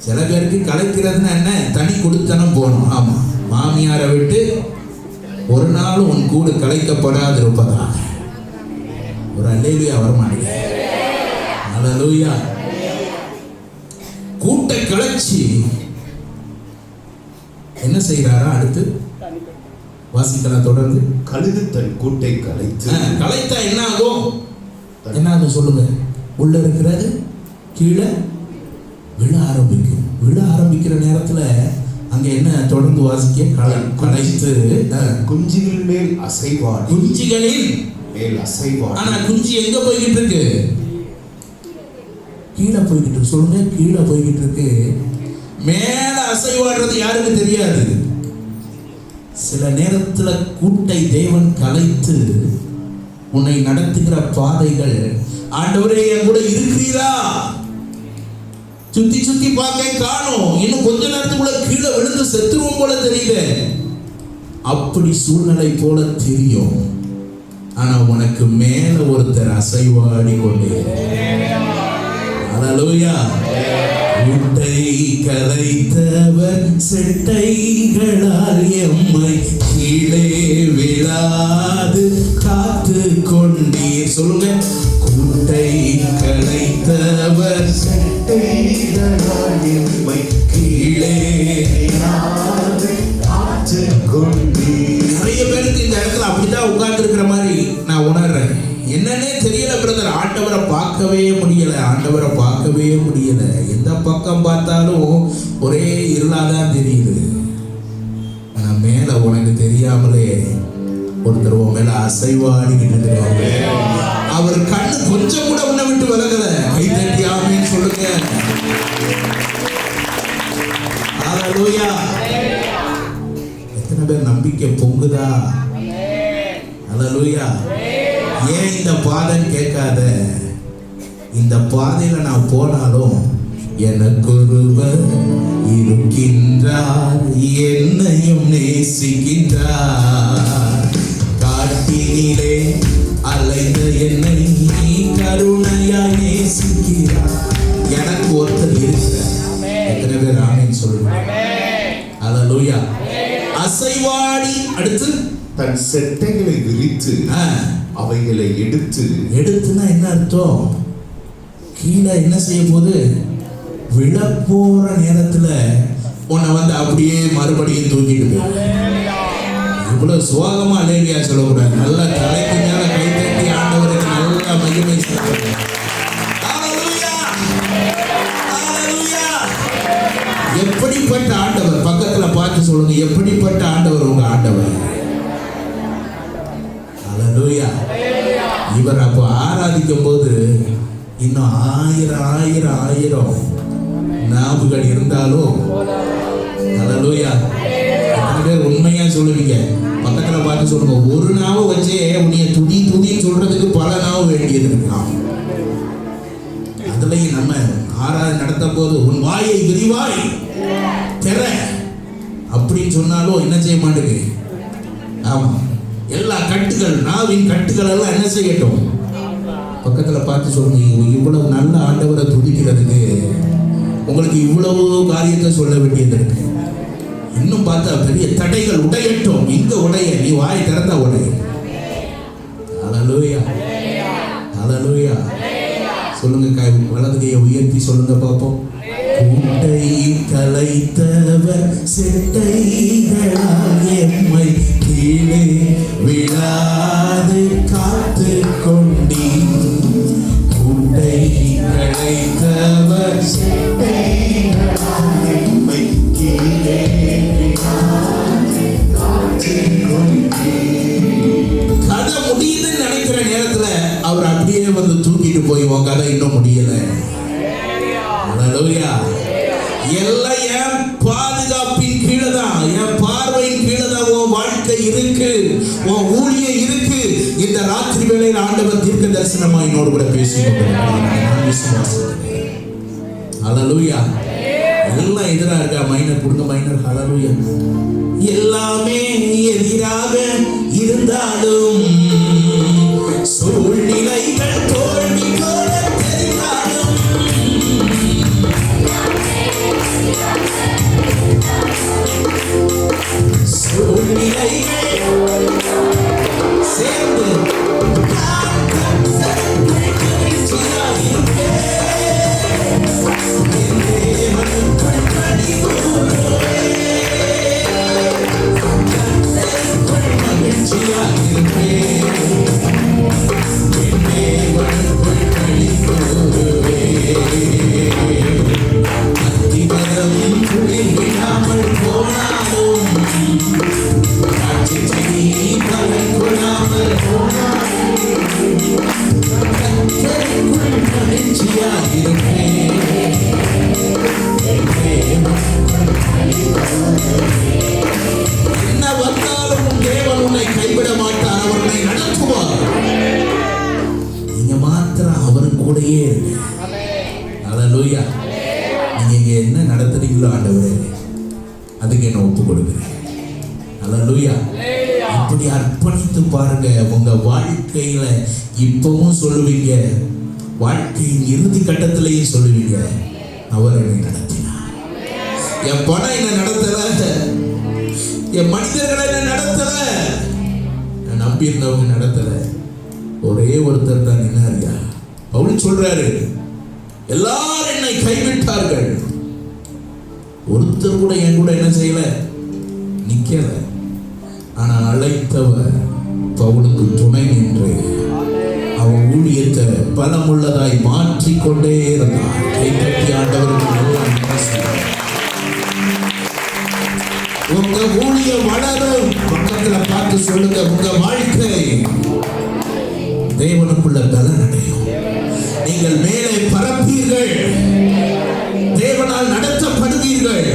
சில பேருக்கு கலைக்கிறதுன்னா என்ன? தனி கொடுத்தனம் போகணும். ஆமா, மாமியாரை விட்டு ஒரு நாள் உன் கூடு கலைக்கப்படாது இருப்பதாக. ஒரு அல்லேலூயா வரமாட்டேங்க. அல்லேலூயா. கூட்டை கலைச்சி என்ன செய்யறாரா? அடுத்து வாசிக்கலாம் தொடர்ந்து. கழுகு தன் கூட்டை கலைத்து. கலைத்தா என்ன ஆகும்? என்ன ஆகும் சொல்லுங்க. உள்ள இருக்கிறது கீழே விழ ஆரம்பிக்கும். விழ ஆரம்பிக்கிற நேரத்துல அங்க என்ன தொடர்ந்து வாசிக்க? கலைத்து குஞ்சுகளின் மேல் அசைவாடி. குஞ்சுகளின் மேல் அசைவாடி. ஆனா குஞ்சு எங்க போய்கிட்டு இருக்கு? கீழே போய்கிட்டு இருக்கு. சொல்லுங்க, கீழே போய்கிட்டு இருக்கு. மேல அசைவாடுறது யாருக்கு தெரியாது. சில நேரத்துல கூட்டை தேவன் கலைத்து உன்னை நடத்துகிற பாதைகள், ஆண்டவரே என் கூட இருக்கிறீரா? சுத்தி சுத்தி பார்க்க காணோம், இன்னும் கொஞ்ச நேரத்துக்குள்ள கீழே விழுந்து செத்துருவோம் போல தெரியுது. அப்படி சூழ்நிலை போல தெரியும். ஆனா உனக்கு மேல ஒருத்தர் அசைவாடி கொண்டே. அல்லேலூயா. கூட்டை கலைத்தவர் செட்டைகளால் எம்மை கீழே விழாது காத்து கொண்டீர். சொல்லுங்க, கூட்டை கலைத்தவர் செட்டைகளால் எம்மை கீழே விழாது காத்து கொண்டீர். நிறைய பேருக்கு இந்த இடத்துல அப்படிதான் உட்கார்ந்து இருக்கிற மாதிரி நான் உணர்றேன். என்னன்னே தெரியல பிரதர். ஆண்டவரை பார்க்கவே முடியல, ஆண்டவரை பார்க்கவே முடியல. எந்த பக்கம் பார்த்தாலும் ஒரே இருளாதான் தெரியுது. ஆனா மேல உனக்கு தெரியாமலே ஒருத்தர் உன் மேல அசைவாடிக்கிட்டு இருக்கிறாங்க. அவர் கண்ணு கொஞ்சம் கூட உன்னை விட்டு விலகல. கை தட்டி ஆமென் சொல்லுங்க. நம்பிக்கை பொங்குதா? அல்லேலூயா. ஏன் இந்த பாதைன்னு கேட்காத. இந்த பாதையில நான் போனாலும் எனக்கொருவர் இருக்கின்றார், என்னையும் நேசிக்கின்றார். காட்டினிலே அலைந்த என்னை கருணையாய் நேசிக்கிறார். எனக்கு ஒருத்தர் இருக்கிறார். எத்தனை பேர் ஆமென் சொல்லுங்க? அல்லேலூயா. அசைவாடி அடுத்து தன் செட்டைகளை விரித்து அவைகளை எடுத்துனா என்ன அர்த்தம்? கீழே என்ன செய்ய போது? விழ போற நேரத்துல உன்னை வந்து அப்படியே மறுபடியும் தூக்கிட்டு போய். இவ்வளவு சோகமா அல்லேலூயா சொல்லக்கூடாது. நல்ல தலைக்கு மேல கை தட்டி ஆண்டவருக்கு நல்ல மகிமை செலுத்துங்க. அல்லேலூயா. அல்லேலூயா. எப்படிப்பட்ட ஆண்டவர்? பக்கத்துல பார்த்து சொல்லுங்க, எப்படிப்பட்ட ஆண்டவர் உங்க ஆண்டவர்? அல்லேலூயா. இவர் அப்போ ஆராதிக்கும் போது இன்னும் ஆயிரம் நாவுகள் இருந்தாலும், அல்லேலூயா, எத்தனை பேர் உண்மையா சொல்லுவீங்க? பக்கத்துல பார்த்து சொல்லுங்க, ஒரு நாவை வச்சே உன்னைய துதின்னு சொல்றதுக்கு பல நாவு வேண்டியது இருக்கலாம். அதுலயும் நம்ம ஆராதனை நடத்தும் போது உன் வாயை விரிவாய் திற அப்படின்னு சொன்னாலும் என்ன செய்ய மாட்டேங்குது? ஆமா, எல்லா கட்டுகள், நாவின் கட்டுகள் எல்லாம் என்ன செய்யட்டும்? பக்கத்துல பார்த்து சொல்லுங்க, இவ்வளவு நல்ல ஆண்டவரை துதிக்கிறதுக்கு உங்களுக்கு இவ்வளவு காரியத்தை சொல்ல வேண்டியது இருக்கு. இன்னும் பார்த்தா பெரிய தடைகள் உடையட்டும். இங்க உடைய, நீ வாய் திறந்தா உடைய. அல்லேலூயா. அல்லேலூயா. சொல்லுங்க, வலது கையை உயர்த்தி சொல்லுங்க பார்ப்போம். கூட்டை கலைத்தவர் செட்டைகளால் எம்மை கீழே விழாது காத்து கொண்டீ. கூட்டை கலைத்தவர் செட்டைகளால் எம்மை கீழே விழாது காத்து கொண்டீ. கதை முடியுதுன்னு நினைக்கிற நேரத்துல அவர் அப்படியே வந்து தூக்கிட்டு போய் உன் கதை இன்னும் முடியல. அல்லேலூயா. எல்லாம் என் பாதுகாப்பின் கீழே தான், என் பார்வையின் கீழே தான் உன் வாழ்க்கை இருக்கு, உன் ஊழியம் இருக்கு. இந்த ராத்திரி வேளையில் ஆண்டவர் தீர்க்க தரிசனமா என்னோடு கூட பேசிக்கொண்டிருக்கிறார். அல்லேலூயா. எல்லாம் எதிராக இருக்கா? மைனர் கொடுங்க, மைனர். அல்லேலூயா. எல்லாமே எதிராக இருந்தாலும், சூழ்நிலைகள் தோல்வி போல தெரிந்தாலும், சூழ்நிலைகள் சேர்ந்து என்ன வந்தாலும் தேவன் உன்னை கைவிட மாட்டார். அவர் உன்னை நடத்துவார். நீங்க மாத்திரம் அவர் கூடயே இருங்க. அல்லேலூயா. நீங்க இங்க என்ன நடத்துறீங்களோ ஆண்டவரே, அதுக்கு என்ன ஒப்பு கொடுக்குறேன். அல்லேலூயா. இப்படி அர்ப்பணித்து பாருங்க. உங்க வாழ்க்கையில இப்பவும் சொல்லுவீங்க, வாழ்க்கையின் இறுதி கட்டத்திலேயும் சொல்லுவீங்க, அவர் என்னை நடத்தினார். என் பணம் என்ன நடத்தல, என் மனிதர்களை என்ன நடத்தல, நான் நம்பி இருந்தவங்க நடத்தல, ஒரே ஒருத்தர் தான் நின்னாரியா. பவுல் சொல்றாரு, எல்லாரும் என்னை கைவிட்டார்கள், ஒருத்தர் கூட என் கூட என்ன செய்யல, நிக்கல. ஆனா அழைத்தவர் பவுலுக்கு துணை நின்று அவன் ஊழியத்தை பலமுள்ளதாய் மாற்றிக்கொண்டே இருந்தார். கைப்பற்றி ஆண்டவருக்கு உங்க ஊழியம் வளரும். பக்கத்துல பார்த்து சொல்லுங்க, உங்க வாழ்க்கை தேவனுக்குள்ள பலன் அடையும். நீங்கள் மேலே பறப்பீர்கள், தேவனால் நடத்தப்படுவீர்கள்.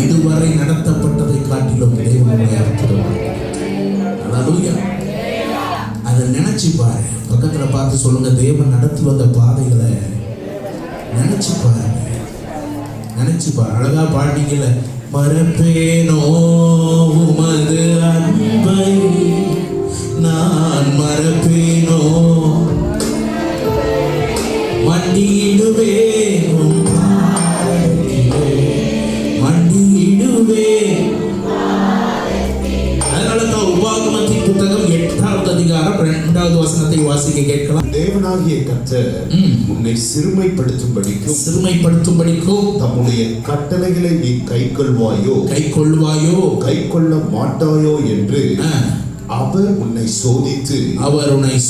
இதுவரை நடத்தப்பட்டதை காட்டிலும் தேவனுடைய அற்புதம். அல்லேலூயா. அதை நினைச்சு பாரு. பக்கத்துல பார்த்து சொல்லுங்க, தேவன் நடத்தி வந்த பாதைகளை நினைச்சு பாருங்க. நினைச்சு பாரு. அழகா பாடிங்கல, மறப்பேனோ உமது அன்பை, நான் மறப்பேனோ, மண்டியிடுவேன் உம் பாதத்திலே, மண்டியிடுவேன். அதனாலதான் உபாகமத்தின் புத்தகம் 8வது அதிகாரம் 2வது வசனத்தை வாசிக்க கேட்கலாம். தேவனாகிய கர்த்தர் உன்னை சிறுமைப்படுத்தும்படிக்கும் தம்முடைய கட்டளைகளை நீ கைக்கொள்வாயோ கைக்கொள்ள மாட்டாயோ என்று அவர் உன்னை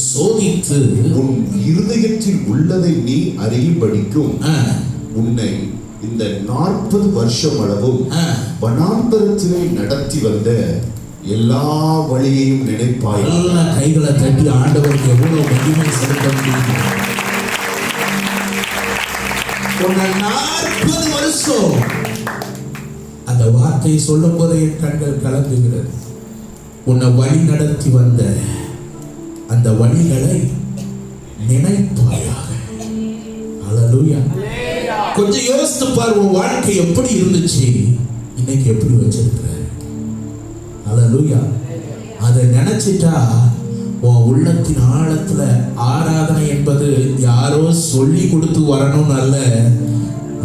சோதித்து உன் இருதயத்தில் உள்ளதை நீ அறியும்படிக்கும் உன்னை இந்த 40 வருஷம் அளவும் வனாந்தரத்திலே நடத்தி வந்த எல்லா வழியையும் நினைப்பாய். கைகளை தட்டி ஆண்டவருக்கு எவ்வளவு மகிமை செலுத்த முடியும். 40 வருஷம் அந்த வார்த்தையை சொல்லும் போது என் கண்கள் கலங்குகிறது. உன்னை வழி நடத்தி வந்த அந்த வழிகளை நினைப்பாயாக. அல்லேலூயா. கொஞ்சம் யோசித்து பாரு, உன் வாழ்க்கை எப்படி இருந்துச்சு, இன்னைக்கு எப்படி வச்சிருக்கிற. அல்லேலூயா. அதை நினைச்சிட்டா உன் உள்ளத்தின் ஆழத்துல ஆராதனை என்பது யாரோ சொல்லி கொடுத்து வரணும்னு அல்ல,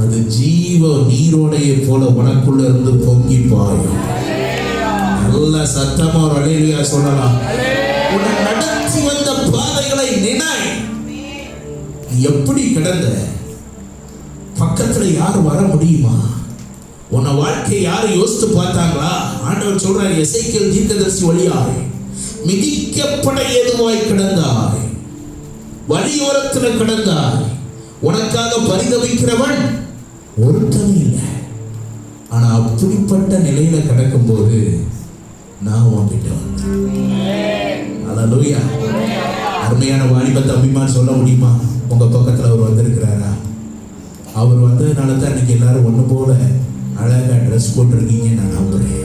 அது ஜீவ நீரோடைய போல உனக்குள்ள இருந்து பொங்கி பாயும். நல்ல சத்தமா ஒரு அல்லேலூயா சொல்லலாம். உன்னை நடத்தி வந்த பாதைகளை நினை. எப்படி கிடந்த, பக்கத்துல யாரும் வர முடியுமா? உன்னை வாழ்க்கை யாரும் யோசித்து பார்த்தாங்களா? ஆண்டவர் சொல்றார், எசேக்கியேல் தீர்க்கதரிசி வழியாய் மிதிக்கப்பட ஏதுவாய் கிடந்தாய், வழியோரத்தில் கிடந்தாய், உனக்காக பரிதவிக்கிறவன் ஒருத்தனும் இல்லை. ஆனா அப்படிப்பட்ட நிலையில கிடக்கும் போது நான் உன்கிட்ட வந்தேன். அல்லேலூயா. அருமையான வாலிப தம்பிமான் சொல்ல முடியுமா, உங்க பக்கத்துல அவர் வந்திருக்கிறாரா? அவர் வந்ததுனால தான் இன்னைக்கு எல்லாரும் ஒண்ணு போல அழகா ட்ரெஸ் போட்டிருக்கீங்க நான் நம்புறேன்.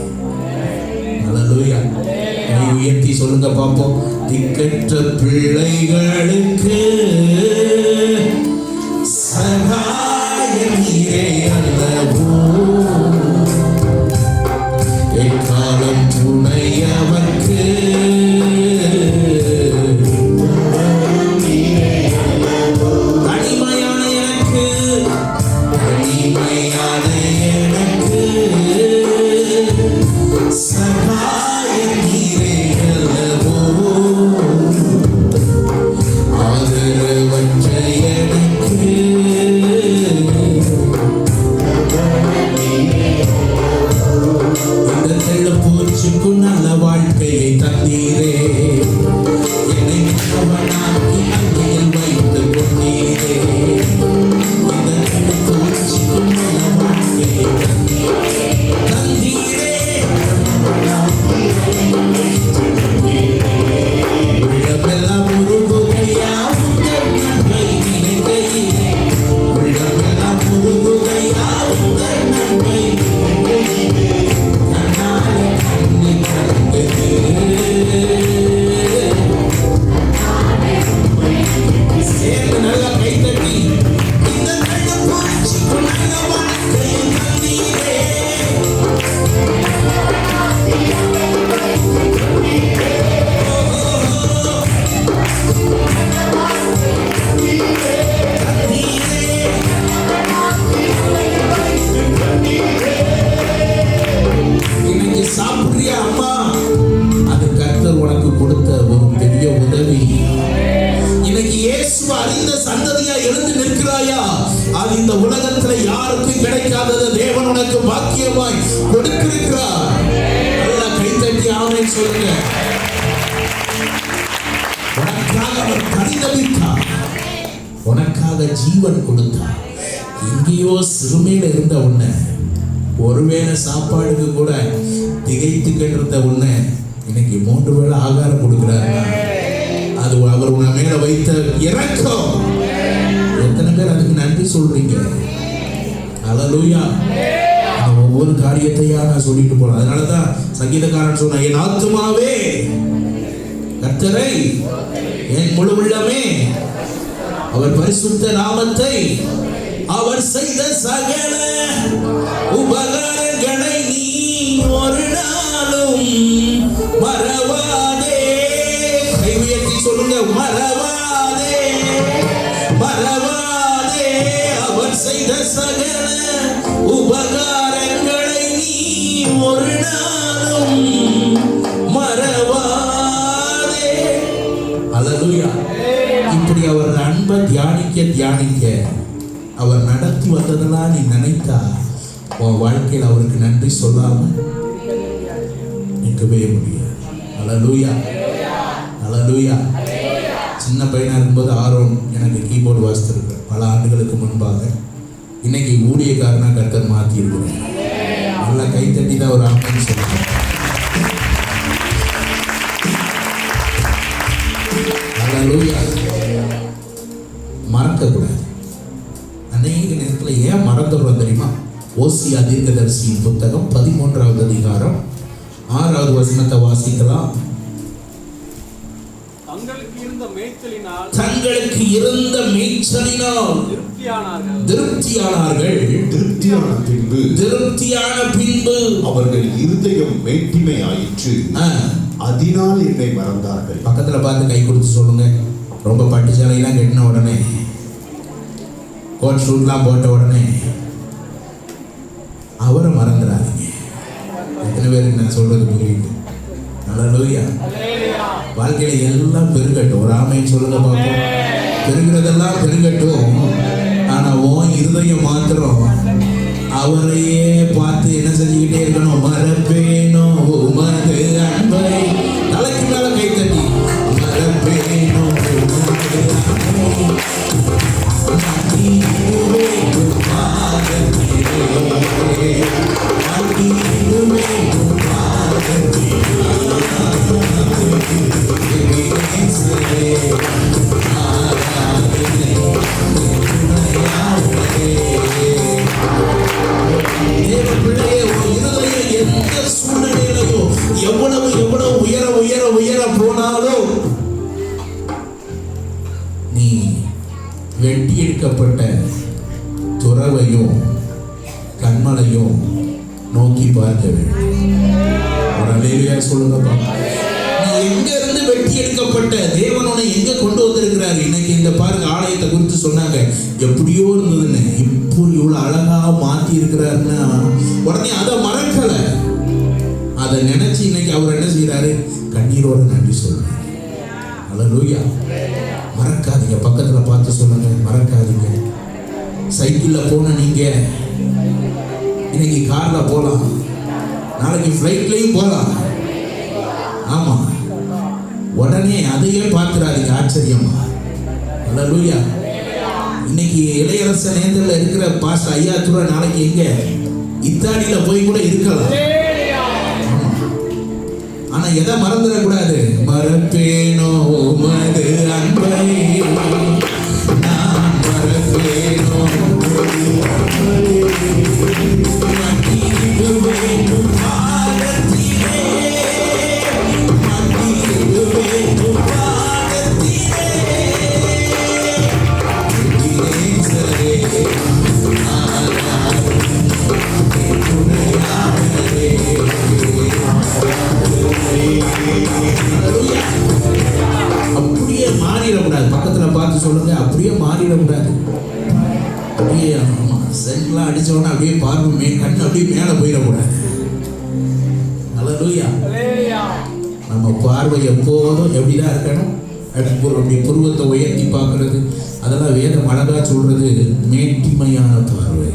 அல்லேலூயா. கை உயர்த்தி சொல்லுங்க பாப்போம். திக்கற்ற பிள்ளைகளுக்கு சகாயம் நீரே அல்லவோ, எக்காலம் துணையவர்க்கு தனிமையான எனக்கு, தனிமையான எனக்கு சகாயம் நீரே அல்லவோ, ஆதரவற்ற எனக்கு இந்த தெள்ளப்பூச்சிக்கு நல்ல வாழ்க்கையை தந்தீரே, என்னை மிக்கவனாக்கி அங்கையில் வைத்து கொண்டீரே. இந்த தெள்ளப்பூச்சிக்கு நல்ல வாழ்க்கையை தந்தீரே. உள்ளமெல்லாம் உருகுகையா உங்கள் நன்மை நினைக்கையிலே, உள்ளமெல்லாம் உருகுகையா உங்கள் நன்மை நினைக்கையிலே, கண்ணாலே கண்ணி கலங்குது. சேர்ந்து நல்லா கை தட்டி, இந்த தெள்ளப்பூச்சிக்கு நல்ல வாழ்க்கையை தந்தீரே. இன்னைக்கு சாப்பிடுறியா அம்மா? அது கர்த்தர் உனக்கு கொடுத்த ஒரு பெரிய உதவி. இன்னைக்கு இயேசுவை அறிந்த சந்ததியா எழுந்து நிற்கிறாயா? அது இந்த உலகத்துல யாருக்கும் கிடைக்காதது தேவன் உனக்கு பாக்கியமாய் கொடுத்திருக்கிறார். நல்லா கைத்தட்டி ஆமென் சொல்லுங்க. உனக்காக அவர் பரிதவித்தார், உனக்காக ஜீவன் கொடுத்தார். எங்கேயோ சிறுமையில இருந்த உன்னை, ஒருவேளை சாப்பாடுக்கு கூட திகைத்துக்கிட்டு இருந்த உன்னை இன்னைக்கு 3 வேளை ஆகாரம் கொடுக்கிறாருன்னா அது அவர் உன்னை மேல வைத்த இரக்கம். எத்தனை பேர் அதுக்கு நன்றி சொல்றீங்க? அல்லேலூயா. ஒவ்வொரு காரியத்தையா நான் சொல்லிட்டு போறேன். அதனாலதான் சங்கீதக்காரன் சொன்ன, என் ஆத்துமாவே கர்த்தரை, என் முழு உள்ளமே அவர் பரிசுத்த நாமத்தை, அவர் செய்த சகல உபகாரங்களை நீ ஒரு நாளும் மறவாதே. கை உயர்த்தி சொல்லுங்க, மறவாதே, மறவாதே. அவர் செய்த சகல உபகாரங்களை நீ ஒரு நாளும் மறவாதே. அல்லேலூயா. இப்படி அவர் அன்பை தியானிக்க அவர் நடத்தி வந்ததெல்லாம் நீ நினைத்தா உன் வாழ்க்கையில் அவருக்கு நன்றி சொல்லாம நிற்கவே முடியாது. அல்லேலூயா, அல்லேலூயா. சின்ன பையனா இருக்கும்போது ஆரோன் எனக்கு கீபோர்டு வாசித்திருக்கிறேன் பல ஆண்டுகளுக்கு முன்பாக. இன்னைக்கு ஊழியக்காரனா கர்த்தர் மாற்றி இருக்கிறேன். நல்லா கைத்தட்டி தான் ஒரு ஆமென் சொல்றேன். அல்லேலூயா. மறக்கக்கூடாது. அநேக நேரத்தில் ஏன் மறந்துடுறோம் தெரியுமா? ஓசியா தீர்க்கதரிசியின் புத்தகம் 13வது அதிகாரம் 6வது வசனத்தை வாசிக்கலாம். தங்களுக்கு இருந்த மேய்ச்சலினால் திருப்தியான பின்பு அவர்கள் இருதயம் மேட்டிமை ஆயிற்று, அதனால் என்னை மறந்தார்கள். பக்கத்துல பார்த்து கை கொடுத்து சொல்லுங்க, ரொம்ப பட்டு சேலையெல்லாம் கட்டின உடனே, கோட் ஷூட்லாம் போட்ட உடனே அவரை மறந்துடாதீங்க. எத்தனை பேருக்கு நான் சொல்றது புரியுது? அல்லேலூயா. வாழ்க்கையில எல்லாம் பெருகட்டும். ஒரு ஆமென் சொல்லுங்க பார்ப்போம். பெருகிறதெல்லாம் பெருகட்டும். ஆனா உன் இருதயம் மாத்திரம் அவரையே பார்த்து என்ன செஞ்சுக்கிட்டே இருக்கணும்? மறப்பேனோ உமது அன்பை. தலைக்கு மேல கை தட்டி, மறப்பேனோ உமது எந்த சூழ்நிலையிலோ எவ்வளவு உயர போனாலும் நீ வெட்டி எடுக்கப்பட்ட துறவையும் கண்மலையும் நோக்கி பார்க்க வேண்டும். ஒரு அல்லேலூயா சொல்லுங்க. நீ எங்க இருந்து வெட்டி எடுக்கப்பட்ட தேவன் உன்னை எங்க கொண்டு வந்திருக்கிறாரு? இன்னைக்கு இந்த பாருங்க, ஆலயத்தை குறித்து சொன்னாங்க, எப்படியோ இருந்ததுன்னு இப்போ இவ்வளவு அழகா மாத்தி இருக்கிறாருன்னா உடனே அதை மறக்கல. அதை நினைச்சு இன்னைக்கு அவர் என்ன செய்யறாரு? கண்ணீரோட நன்றி சொல்றாரு. அல்லேலூயா. மறக்காதீங்க. பக்கத்துல பார்த்து சொல்லுங்க, மறக்காதீங்க. சைக்கிள்ல போன நீங்க இன்னைக்கு கார்ல போலாம், நாளைக்கு ஃப்ளைட்லயும் போலாம். ஆமா, உடனே அதையே பார்த்துறாதீங்க ஆச்சரியமா. அல்லேலூயா. இன்னைக்கு இளையரச நேரத்தில் இருக்கிற பாஸ்டர் ஐயாத்துறை நாளைக்கு எங்க இத்தாலியில போய் கூட இருக்கலாம். ஆனா எதை மறந்துடக்கூடாது? மறப்பேனோ உமது அன்பை, நான் மறப்பேனோ அப்படியே மாறிடக்கூடாது. பக்கத்துல பார்த்து சொல்லுங்க, அப்படியே மாறிடக்கூடாது. அப்படியே சென்ட்லாம் அடிச்சோன்னா அப்படியே பார்வை கண்ணு அப்படியே மேல போயிடக்கூடாது. அல்லேலூயா. நம்ம பார்வை எப்போதும் எப்படிதான் இருக்கணும்? அப்படி புருவத்தை உயர்த்தி பார்க்கறது, அதெல்லாம் வேதம் அழகா சொல்றது மேட்டிமையான பார்வை.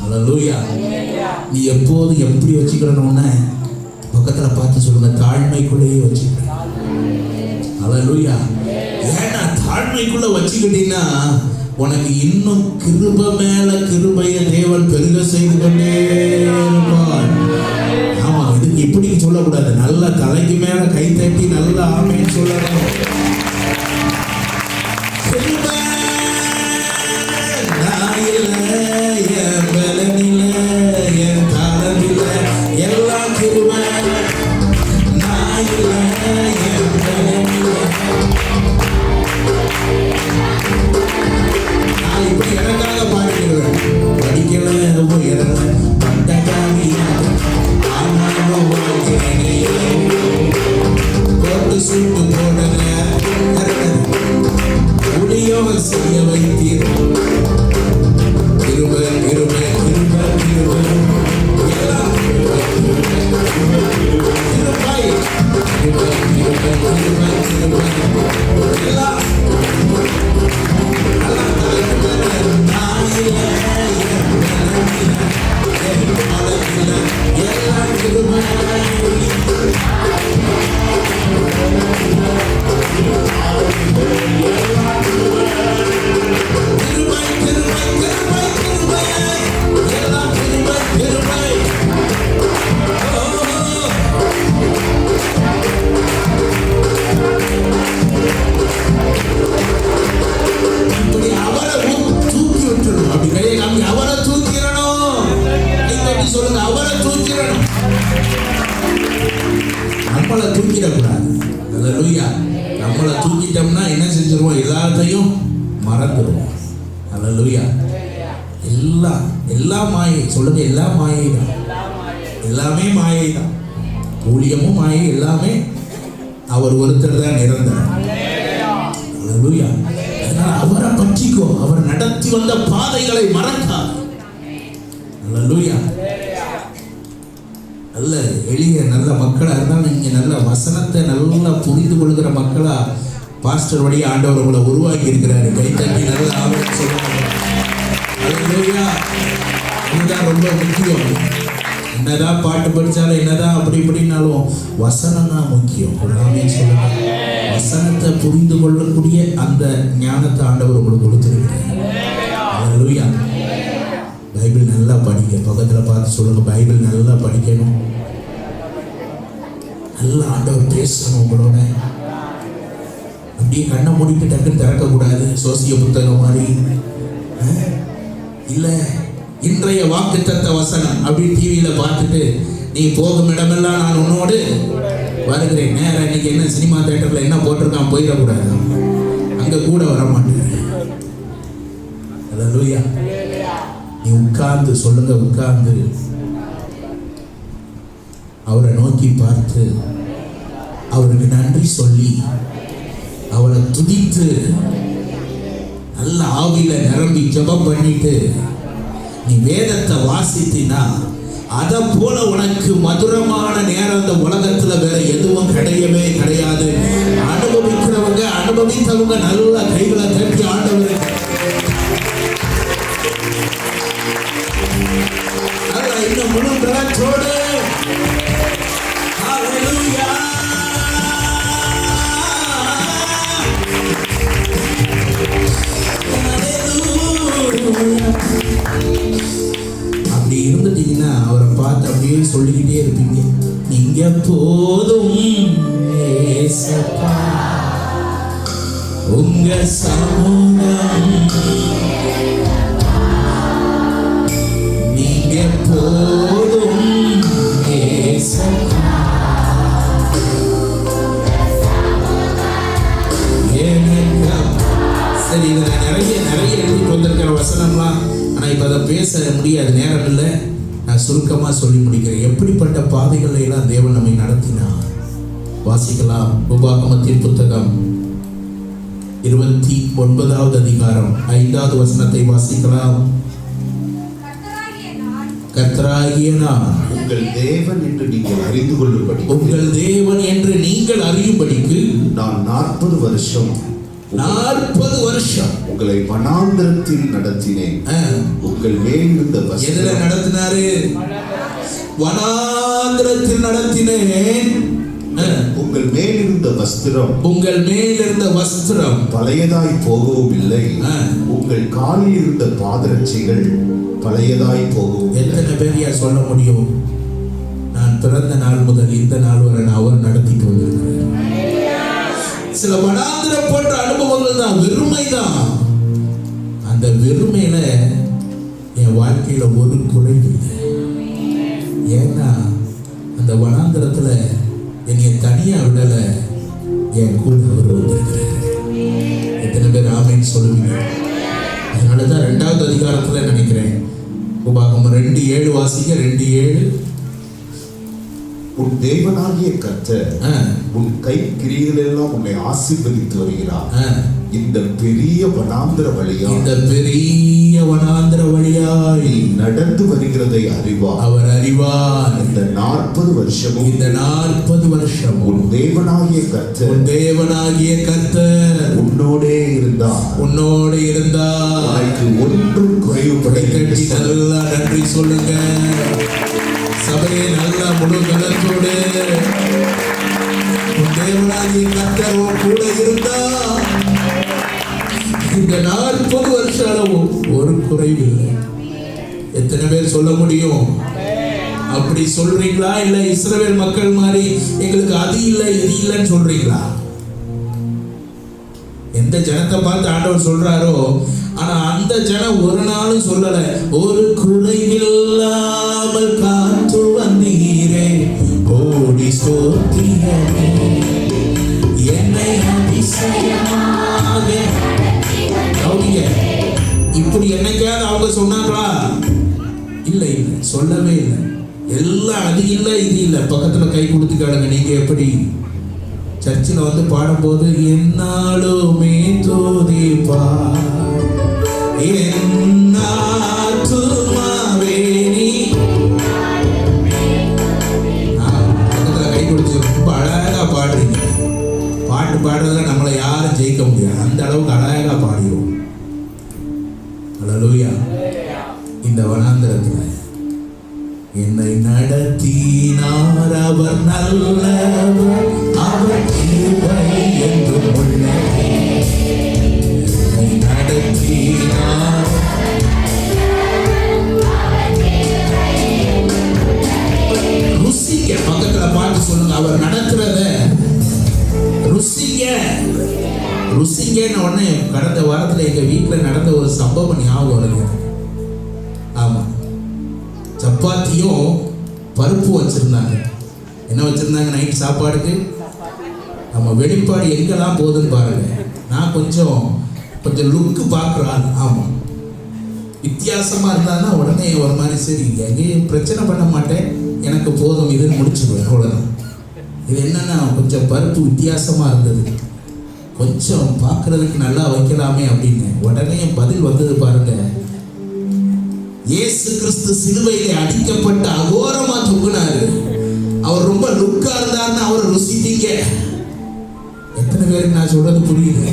அல்லேலூயா. நீ எப்போதும் எப்படி வச்சுக்கணும்னா பக்கத்துல பார்த்து சொல்லுங்க, தாழ்மைக்குள்ளேயே வச்சுக்கணும். அல்லேலூயா. ஏன்னா தாழ்மைக்குள்ள வச்சுக்கிட்டீங்கன்னா உனக்கு இன்னும் கிருபை மேல கிருபைய தேவன் பெருக செய்து கொண்டே இருப்பார். ஆமா, இதுக்கு இப்படி சொல்லக்கூடாது. நல்லா தலைக்கு மேல கை தட்டி நல்லா ஆமென் சொல்லணும். நான் இல்ல, என் பலனில்ல, என் அவர் செய்ய வைத்தீர். கிருபை கிருபை கிருபை கிருபை எல்லாம் கிருபை கிருபை கிருபை கிருபை கிருபை கிருபை கிருபை எல்லாம் நம்மளை தூக்கிடக்கூடாது. அல்லேலூயா. நம்மளை தூக்கிட்டோம்னா என்ன செஞ்சிருவோம்? எல்லாத்தையும் மறந்துடுவோம். அல்லேலூயா. எல்லாம் மாயை. சொல்லுங்க, எல்லாம் மாயை தான். எல்லாமே மாயை தான். ஊழியமும் மாயை, எல்லாமே அவர் ஒருத்தர் தான் நிரந்தரம். அல்லேலூயா. அதனால அவரை பற்றிக்கோ. அவர் நடத்தி வந்த பாதைகளை மறக்காது. அல்லேலூயா. நல்ல எளிய நல்ல மக்களாக இருந்தாலும் நீங்கள் நல்ல வசனத்தை நல்லா புரிந்து கொள்கிற மக்களாக பாஸ்டர் வழியா ஆண்டவர் உங்களை உருவாக்கி இருக்கிறாரு. கைத்தட்டி நல்ல ஆவணம் சொல்லுவாங்க. இதுதான் ரொம்ப முக்கியம். என்னதான் பாட்டு படித்தாலும் என்னதான் அப்படி இப்படின்னாலும் வசனம் தான் முக்கியம். சொல்லுங்க, வசனத்தை புரிந்து கொள்ளக்கூடிய அந்த ஞானத்தை ஆண்டவர் உங்களுக்கு கொடுத்துருக்கிறார். அல்லேலூயா. பைபிள் நல்லா படிக்க. பக்கத்தில் பார்த்து சொல்லுங்க, பைபிள் நல்லா படிக்கணும். நல்லா ஆண்டவர் பேசணும் உங்களோட. அப்படியே கண்ணை மூடிட்டு டக்குன்னு திறக்கக்கூடாது. சோசிய புத்தகம் மாதிரி இல்லை. இன்றைய வாக்குத்தத்த வசனம் அப்படி டிவியில் பார்த்துட்டு நீ போகும் இடமெல்லாம் நான் உன்னோடு வருகிறேன். நேரம் இன்னைக்கு என்ன சினிமா தியேட்டரில் என்ன போட்டிருக்கான் போயிடக்கூடாது. அங்கே கூட வர மாட்டேன். அல்லேலூயா. நீ உட்கார்ந்து சொல்லுங்க, உட்கார்ந்து அவரை நோக்கி பார்த்து அவருக்கு நன்றி சொல்லி அவரை துதித்து நல்ல ஆவியில நிரம்பி ஜெபம் பண்ணிட்டு நீ வேதத்தை வாசித்தினா அதை போல உனக்கு மதுரமான நேரம் அந்த உலகத்துல வேற எதுவும் கிடையவே கிடையாது. அனுபவிக்கிறவங்க, அனுபவித்தவங்க நல்ல கைகளை தட்டி ஆண்டவர் இன்னும் முழு திறத்தோடு அப்படி இருந்துட்டீங்கன்னா அவரை பார்த்து அப்படியே சொல்லிக்கிட்டே இருப்பீங்க. நீங்க போதும் உங்க சமூகம், நீங்க போதும் சரி. இதை நிறைய எழுதிட்டு வந்திருக்கிற வசனம்லாம், ஆனால் இப்போ அதை பேச முடியாது, நேரம் இல்லை. நான் சுருக்கமாக சொல்லி முடிக்கிறேன். எப்படிப்பட்ட பாதைகளை எல்லாம் தேவன் நம்மை நடத்தினார் வாசிக்கலாம். உபாகமத்தின் புத்தகம் 29வது அதிகாரம் 5வது வசனத்தை வாசிக்கலாம். கர்த்தராகிய நான் உங்கள் தேவன் என்று நீங்கள் அறிந்து கொள்ளும்படி, உங்கள் தேவன் என்று நீங்கள் அறியும்படிக்கு நான் 40 வருஷம் உங்களை வனாந்திரத்தில் நடத்தினேன். உங்கள் மேல் இருந்த எதுல நடத்தினாரு? வனாந்திரத்தில் நடத்தினேன். உங்கள் மேல் இருந்த வஸ்திரம் பழையதாய் போகவும் இல்லை. உங்கள் காலில் இருந்த பாதரட்சைகள் பழையதாய் போகவும். எத்தனை பேர் சொல்ல முடியும்? நான் பிறந்த நாள் முதல் இந்த நாள் வரை அவர் நடத்திட்டு வந்திருக்கிறேன். சில வனாந்திரம் போன்ற அனுபவங்கள் தான், வெறுமை தான். அந்த வெறுமையில என் வாழ்க்கையில ஒரு குறைவு இல்லை. ஏன்னா அந்த வனாந்திரத்துல என்னை தனியா விடல, என் கூட அவர் வந்திருக்கிறார். எத்தனை பேர் ஆமென் சொல்லுவீங்க? அதனாலதான் 2வது அதிகாரத்துல நினைக்கிறேன், உபாகமம் 2:7 வாசிக்க. 2:7 உன் தேவனாகிய கர்த்தர் உன் கை கிரியைகளெல்லாம் உன்னை ஆசீர்வதித்து வருகிறார். இந்த பெரிய வனாந்திர வழியாய் இந்த பெரிய வனாந்திர வழியாய் நடந்து வருகிறதை அறிவார். அவர் அறிவார். இந்த 40 வருஷமும் இந்த 40 வருஷம் உன் தேவனாகிய கர்த்தர் உன்னோடே இருந்தார். உனக்கு ஒன்றும் குறைவுபடவில்லை. நல்லா நன்றி சொல்லுங்க சபையை. நல்லா முழு கலத்தோடு உன் தேவனாகிய கர்த்தர் கூட இருந்தார். இந்த 40 வருஷ அளவும் ஒரு குறைவில்லை. எத்தனை பேர் சொல்ல முடியும்? அப்படி சொல்றீங்களா? இல்ல இஸ்ரவேல் மக்கள் மாதிரி எங்களுக்கு அது இல்லை இது இல்லைன்னு சொல்றீங்களா? எந்த ஜனத்தை பார்த்து ஆண்டவர் சொல்றாரோ, ஆனா அந்த ஜனம் ஒரு நாளும் சொல்லல, ஒரு குறைவில்லாமல் காத்து வந்தீரே கோடி ஸ்தோத்திரமே என்னை அதிசயமாக. இப்படி என்னைக்காவது அவங்க சொன்னாங்களா? இல்லை இல்லை, சொல்லவே இல்லை. எல்லாம் அது இல்லை இது இல்லை. பக்கத்துல கை கொடுத்து கேளுங்க, நீங்க எப்படி சர்ச்சில் வந்து பாடும்போது என்னாலுமே தோதிப்பா என்னாத்துமாவே நீ பக்கத்துல கை கொடுத்து ரொம்ப அழகா பாடுறீங்க. பாட்டு பாடுறதுல நம்மளை யாரும் ஜெயிக்க முடியாது. அந்த அளவுக்கு அழகா பாடுவோம். அல்லேலூயா. இந்த வனாந்திரத்துல என்னை நடத்தினார் அவர் நல்லவர், அவர் கிருபை என்றும் உள்ளது. என்னை நடத்தினார். ருசிக்க பக்கத்துல பாட்டு சொல்லுங்க, அவர் நடக்கிறத ருசிங்க. ருசிங்கன்னு உடனே கடந்த வாரத்துல எங்க வீட்டுல நடந்த ஒரு சம்பவம் ஞாபகம் வருது. ஆமா, சப்பாத்தியும் பருப்பு வச்சிருந்தாங்க. என்ன வச்சிருந்தாங்க நைட் சாப்பாடுக்கு? நம்ம வெளிப்பாடு எங்கெல்லாம் போகுதுன்னு பாருங்க. நான் கொஞ்சம் லுக்கு பார்க்குறான். ஆமாம், வித்தியாசமா இருந்தான்னா உடனே ஒரு மாதிரி சரி எங்கேயும் பிரச்சனை பண்ண மாட்டேன், எனக்கு போதும் இதுன்னு முடிச்சுடுவேன், அவ்வளோதான். இது என்னன்னா கொஞ்சம் பருப்பு வித்தியாசமா இருந்தது, கொஞ்சம் பார்க்கறதுக்கு நல்லா வைக்கலாமே அப்படின்னு உடனே பதில் வந்தது பாருங்க. இயேசு கிறிஸ்து சிலுவையிலே அடிக்கப்பட்ட அகோரமா தூக்குனாரு. அவர் ரொம்ப லுக்கா இருந்தாருன்னு அவரை ருசித்தீங்க. எத்தனை பேருக்கு நான் சொல்றது புரியுது?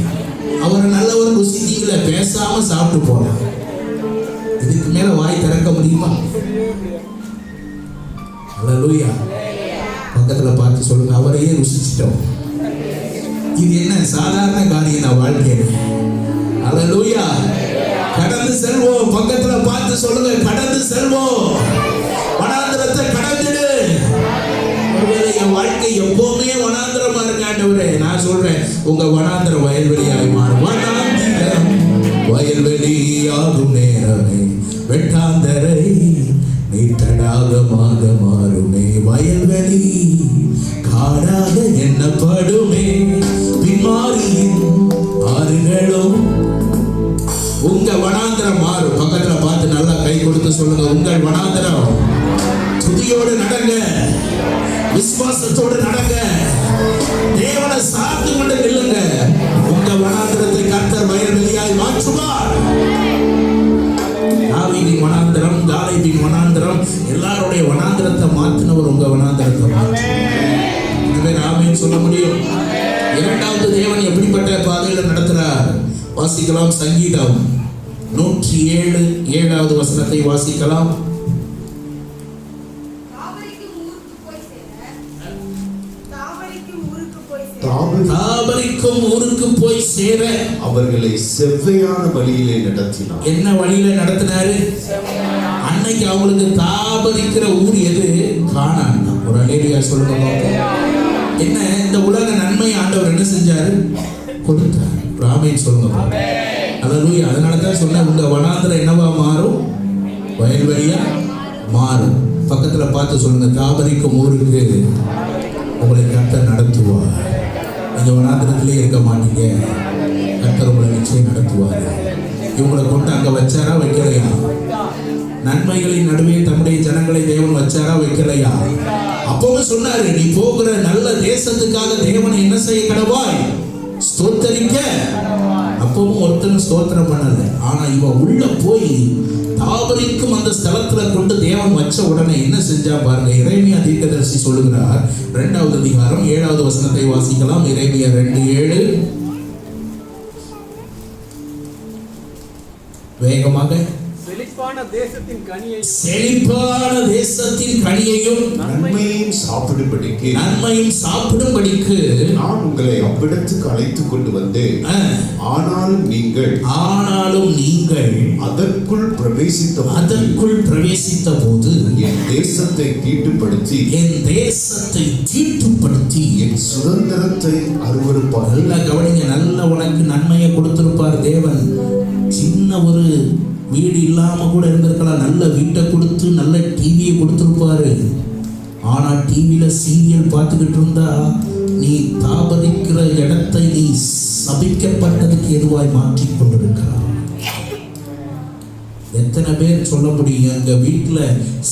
அவரை நல்லவர் ருசித்தீங்கள, பேசாம சாப்பிட்டு போலாம். இதுக்கு மேல வாய் திறக்க முடியுமா? அல்லேலூயா. பக்கத்துல பார்த்து சொல்லுங்க, அவரையே ருசிச்சிட்டோம். இது என்ன சாதாரண காரியம் வாழ்க்கையில? அல்லேலூயா. கடந்து செல்வோம். பக்கத்துல பார்த்து சொல்லுங்க, கடந்து செல்வோம். வனாந்திரத்தை கடந்துடு. ஒருவேளை என் வாழ்க்கை எப்பவுமே வனாந்திரமா இருக்காண்டவரே, நான் சொல்றேன், உங்க வனாந்திரம் வயல்வெளியாய் மாறும். வனாந்திரம் வயல்வெளியாகும் நேரமே, வெட்டாந்தரை நீட்டடாகமாக மாறுமே. வயல்வெளி காடாக எண்ணப்படுமே, பின்மாரியின் ஆறுகளும். உங்க வனாந்திரம் மாறும். பக்கத்துல பார்த்து நல்லா கை கொடுத்து சொல்லுங்க, உங்கள் வனாந்திரம். துதியோடு நடங்க, விசுவாசத்தோடு நடங்க, தேவனை சார்ந்து கொண்டு நில்லுங்க. உங்க வனாந்திரத்தை கர்த்தர் வயல்வெளியாய் மாற்றுவார். தாவீதின் வனாந்திரம், காலேபின் வனாந்திரம், எல்லாருடைய வனாந்திரத்தை மாற்றினவர் உங்க வனாந்திரத்தை மாற்று. இதுவே ஆமென் சொல்ல முடியும். இரண்டாவது தேவன் எப்படிப்பட்ட பாதையில நடத்துறார் வாசிக்கலாம். சங்கீதம் 107 7வது வசனத்தை வாசிக்கலாம். தாபரிக்கும் ஊருக்கு போய் சேர அவர்களை செவ்வையான வழியிலே நடத்தினார். என்ன வழியில நடத்தினாரு? அன்னைக்கு அவங்களுக்கு தாபரிக்கிற ஊர் எது? கானான். ஒரு அல்லேலூயா சொல்லுங்க. என்ன இந்த உலக நன்மை ஆண்டவர் என்ன செஞ்சாரு? கொடுத்தார். ஆமென் சொல்லுங்க. அல்லேலூயா. அதனால தான் சொன்னேன், உங்க வனாந்திரம் என்னவா மாறும்? வயல்வெளியா மாறும். பக்கத்துல பார்த்து சொல்லுங்க, தாபரிக்கும் ஊருக்கு உங்களை கர்த்தர் நடத்துவார். நீங்க வனாந்திரத்திலே இருக்க மாட்டீங்க, கர்த்தர் உங்களை நிச்சயம் நடத்துவார். இவங்களை கொண்டு அங்க வச்சாரா வைக்கலையா? நன்மைகளின் நடுவே தம்முடைய ஜனங்களை தேவன் வச்சாரா வைக்கலையா? அப்பவும் சொன்னாரு, நீ போகிற நல்ல தேசத்துக்காக தேவனை என்ன செய்ய கடவாய்? ஸ்தோத்தரிக்க அப்பவும் ஒருத்தரும் ஸ்தோத்திரம் பண்ணல. ஆனா இவன் உள்ள போய் தாபரிக்கும் அந்த ஸ்தலத்துல கொண்டு தேவன் வச்ச உடனே என்ன செஞ்சா பாருங்க. எரேமியா தீர்க்கதரிசி சொல்லுகிறார், 2வது அதிகாரம் 7வது வசனத்தை வாசிக்கலாம். எரேமியா 2:7. வேகமாக. செழிப்பான தேசத்தின் கனியையும் நன்மையும் சாப்பிடும்படிக்கு நான் உங்களை அவ்விடத்துக்கு அழைத்துக் கொண்டு வந்தேன். ஆனாலும் நீங்கள் அதற்குள் பிரவேசித்த போது என் தேசத்தை தீட்டுப்படுத்தி என் சுதந்திரத்தை அருவருப்பார். நல்லா கவனிங்க. நல்ல உனக்கு நன்மையை கொடுத்திருப்பார் தேவன். சின்ன ஒரு வீடு இல்லாம கூட இருந்திருக்கலாம். நல்ல வீட்டை கொடுத்து நல்ல டிவியை கொடுத்திருப்பாரு. ஆனா டிவியில சீரியல் பார்த்துக்கிட்டு இருந்தா நீ தாபரிக்கிற இடத்தை நீ சபிக்கப்பட்டதுக்கு எதுவாய் மாற்றிக் கொண்டிருக்கிறார். எத்தனை பேர் சொல்ல முடியும்? எங்க வீட்டுல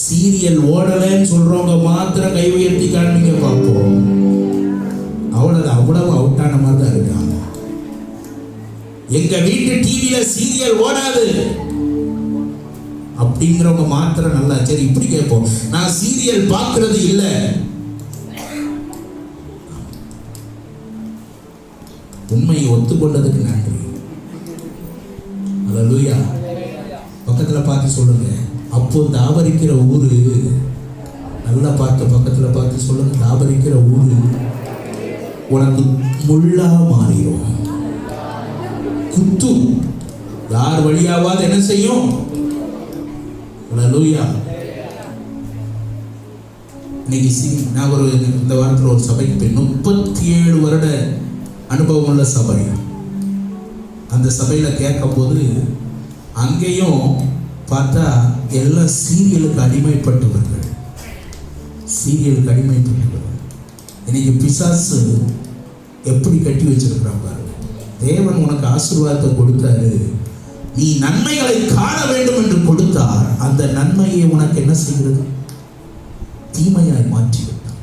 சீரியல் ஓடலன்னு சொல்றவங்க மாத்திரம் கை உயர்த்தி காண்பீங்க பார்ப்போம். அவ்வளவு அவுட்டான மாதிரி தான் இருக்காங்க. எங்க வீட்டு டிவியில சீரியல் ஓடாது அப்படிங்கிறவங்க மாத்திரம் நல்லா. சரி, இப்படி கேட்போம், நான் சீரியல் பார்க்கிறது இல்லை. உண்மையை ஒத்துக்கொண்டதுக்கு நன்றி. அல்லேலூயா. பக்கத்துல பார்த்து சொல்லுங்க, அப்போ தாபரிக்கிற ஊரு, நல்லா பார்த்து பக்கத்துல பார்த்து சொல்லுங்க, தாபரிக்கிற ஊரு உனக்கு முள்ளா மாறிடும், குத்தும். யார் வழியாவது என்ன செய்யும்? அல்லேலூயா. இன்னைக்கு நான் இந்த வாரத்தில் ஒரு சபைக்கு போய் 37 வருட அனுபவம் உள்ள சபை. அந்த சபையில் கேட்கும் போது அங்கேயும் பார்த்தா எல்லாம் சீரியலுக்கு அடிமைப்பட்டவர்கள். இன்னைக்கு பிசாசு எப்படி கட்டி வச்சிருக்கிறான் பாரு. தேவன் உனக்கு ஆசீர்வாதத்தை கொடுத்தாரு, நீ நன்மைகளை காண வேண்டும் என்று கொடுத்தார். அந்த நன்மையை உனக்கு என்ன செய்கிறது? தீமையாய் மாற்றிவிட்டார்.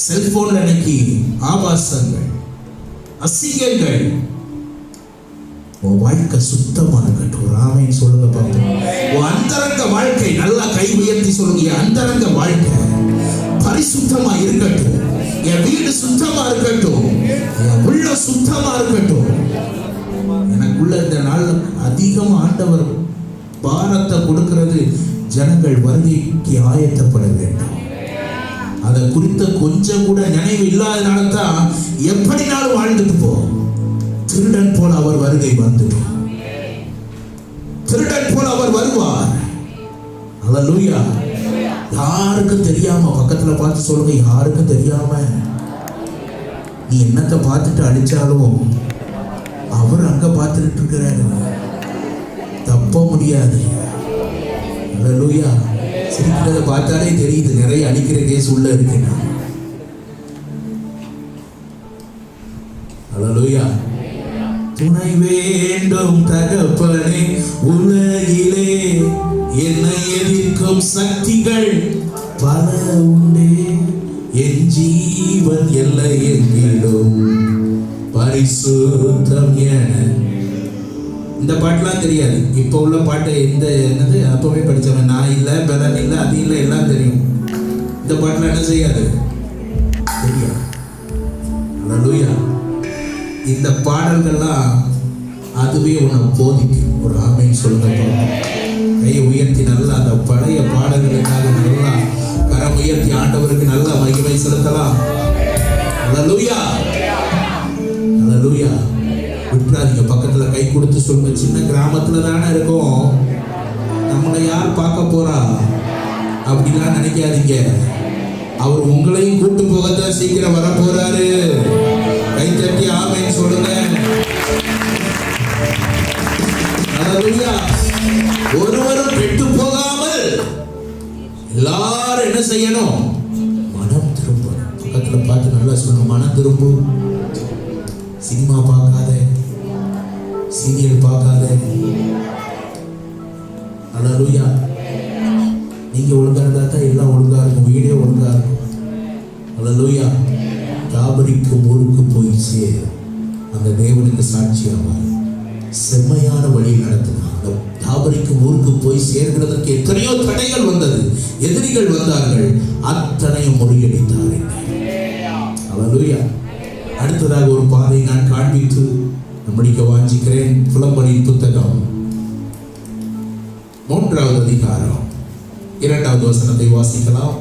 செல்போன்ல இன்னைக்கு ஆபாசங்கள், அசிங்கங்கள். உன் வாழ்க்கை சுத்தமா இருக்கட்டும். ராமன் சொல்லுங்க பார்ப்போம். உன் அந்தரங்க வாழ்க்கை நல்லா கை உயர்த்தி சொல்லுங்க. அந்தரங்க வாழ்க்கை பரிசுத்தமா இருக்கட்டும். என் வீடு சுத்தமா இருக்கட்டும். என் உள்ள சுத்தமா இருக்கட்டும். எனக்குள்ள இந்த நாள் அதிகம் ஆண்டவர் பாரத்தை கொடுக்கிறது. ஜனங்கள் வருகைக்கு ஆயத்தப்பட வேண்டும். அதை குறித்த கொஞ்சம் கூட நினைவு இல்லாதனால தான் எப்படினாலும் வாழ்ந்துட்டு போ. திருடன் போல அவர் வருகை வந்துடும். திருடன் போல அவர் வருவார். அல்லேலூயா. யாருக்கும் தெரியாம பக்கத்துல பார்த்து சொல்லுங்க, யாருக்கும் தெரியாம நீ என்னத்தை பார்த்துட்டு அடிச்சாலும் அவர் அங்க பார்த்துட்டு இருக்கிறாரு. தப்ப முடியாது. அல்லேலூயா. சிரிக்கிறத பார்த்தாலே தெரியுது, நிறைய அடிக்கிற கேஸ் உள்ள இருக்கு. அல்லேலூயா. துணை வேண்டும் தகப்பனே, உலகிலே என்னை எதிர்க்கும் சக்திகள் பல உண்டே, என் ஜீவன் எல்லை எங்கிடும் பரிசுத்தம் என. இந்த பாட்டுலாம் தெரியாது. இப்போ உள்ள பாட்டு என்னது அப்பவே படித்தவன், நான் இல்லை, பலன் இல்லை, அது இல்லை, எல்லாம் தெரியும். இந்த பாட்டுலாம் என்ன செய்யாது? தெரியாது. அல்லேலூயா. இந்த பாடல்கள்லாம் அதுவே உன்னை போதிக்கும். ஒரு ஆமென் சொல்லுங்க. கையை உயர்த்தி நல்லா அந்த பழைய பாடல்களுக்காக நல்லா கரம் உயர்த்தி ஆண்டவருக்கு நல்ல மகிமை செலுத்தலாம். அல்லேலூயா. அல்லேலூயா. விட்டுறாதீங்க. பக்கத்துல கை கொடுத்து சொல்லுங்க, சின்ன கிராமத்துல தானே இருக்கோம், நம்மளை யார் பார்க்க போறா அப்படிலாம் நினைக்காதீங்க. அவர் உங்களையும் கூட்டு போகத்தான் சீக்கிரம் வர போறாரு. கை தட்டி ஆமென் சொல்லுங்க. அல்லேலூயா. ஒருவரும் கெட்டு போகாமல் எல்லாரும் என்ன செய்யணும்? மனம் திரும்பணும். பக்கத்துல பார்த்து நல்லா சொல்லுங்க, மனம் திரும்பு. சினிமா பார்க்காத, சீரியல் பார்க்காத. அல்லேலூயா. நீங்க ஒழுங்கா இருந்தா தான் எல்லாம் ஒழுங்கா இருக்கும், வீடியோ ஒழுங்கா இருக்கும். அல்லேலூயா. தாபரிக்கும் ஊருக்கு போய் சேரும். அந்த தேவனுக்கு சாட்சியாவார். செம்மையான வழியில் நடத்தினார். அந்த தாபரிக்கும் ஊருக்கு போய் சேர்கிறதற்கு எத்தனையோ தடைகள் வந்தது, எதிரிகள் வந்தார்கள், அத்தனையும் முறியடித்தார். அல்லேலூயா. அடுத்ததாக ஒரு பாதை நான் காண்பித்து முடிக்க வாஞ்சிக்கிறேன். புலம்பலின் புத்தகம் 3வது அதிகாரம் 2வது வசனத்தை வாசிக்கலாம்.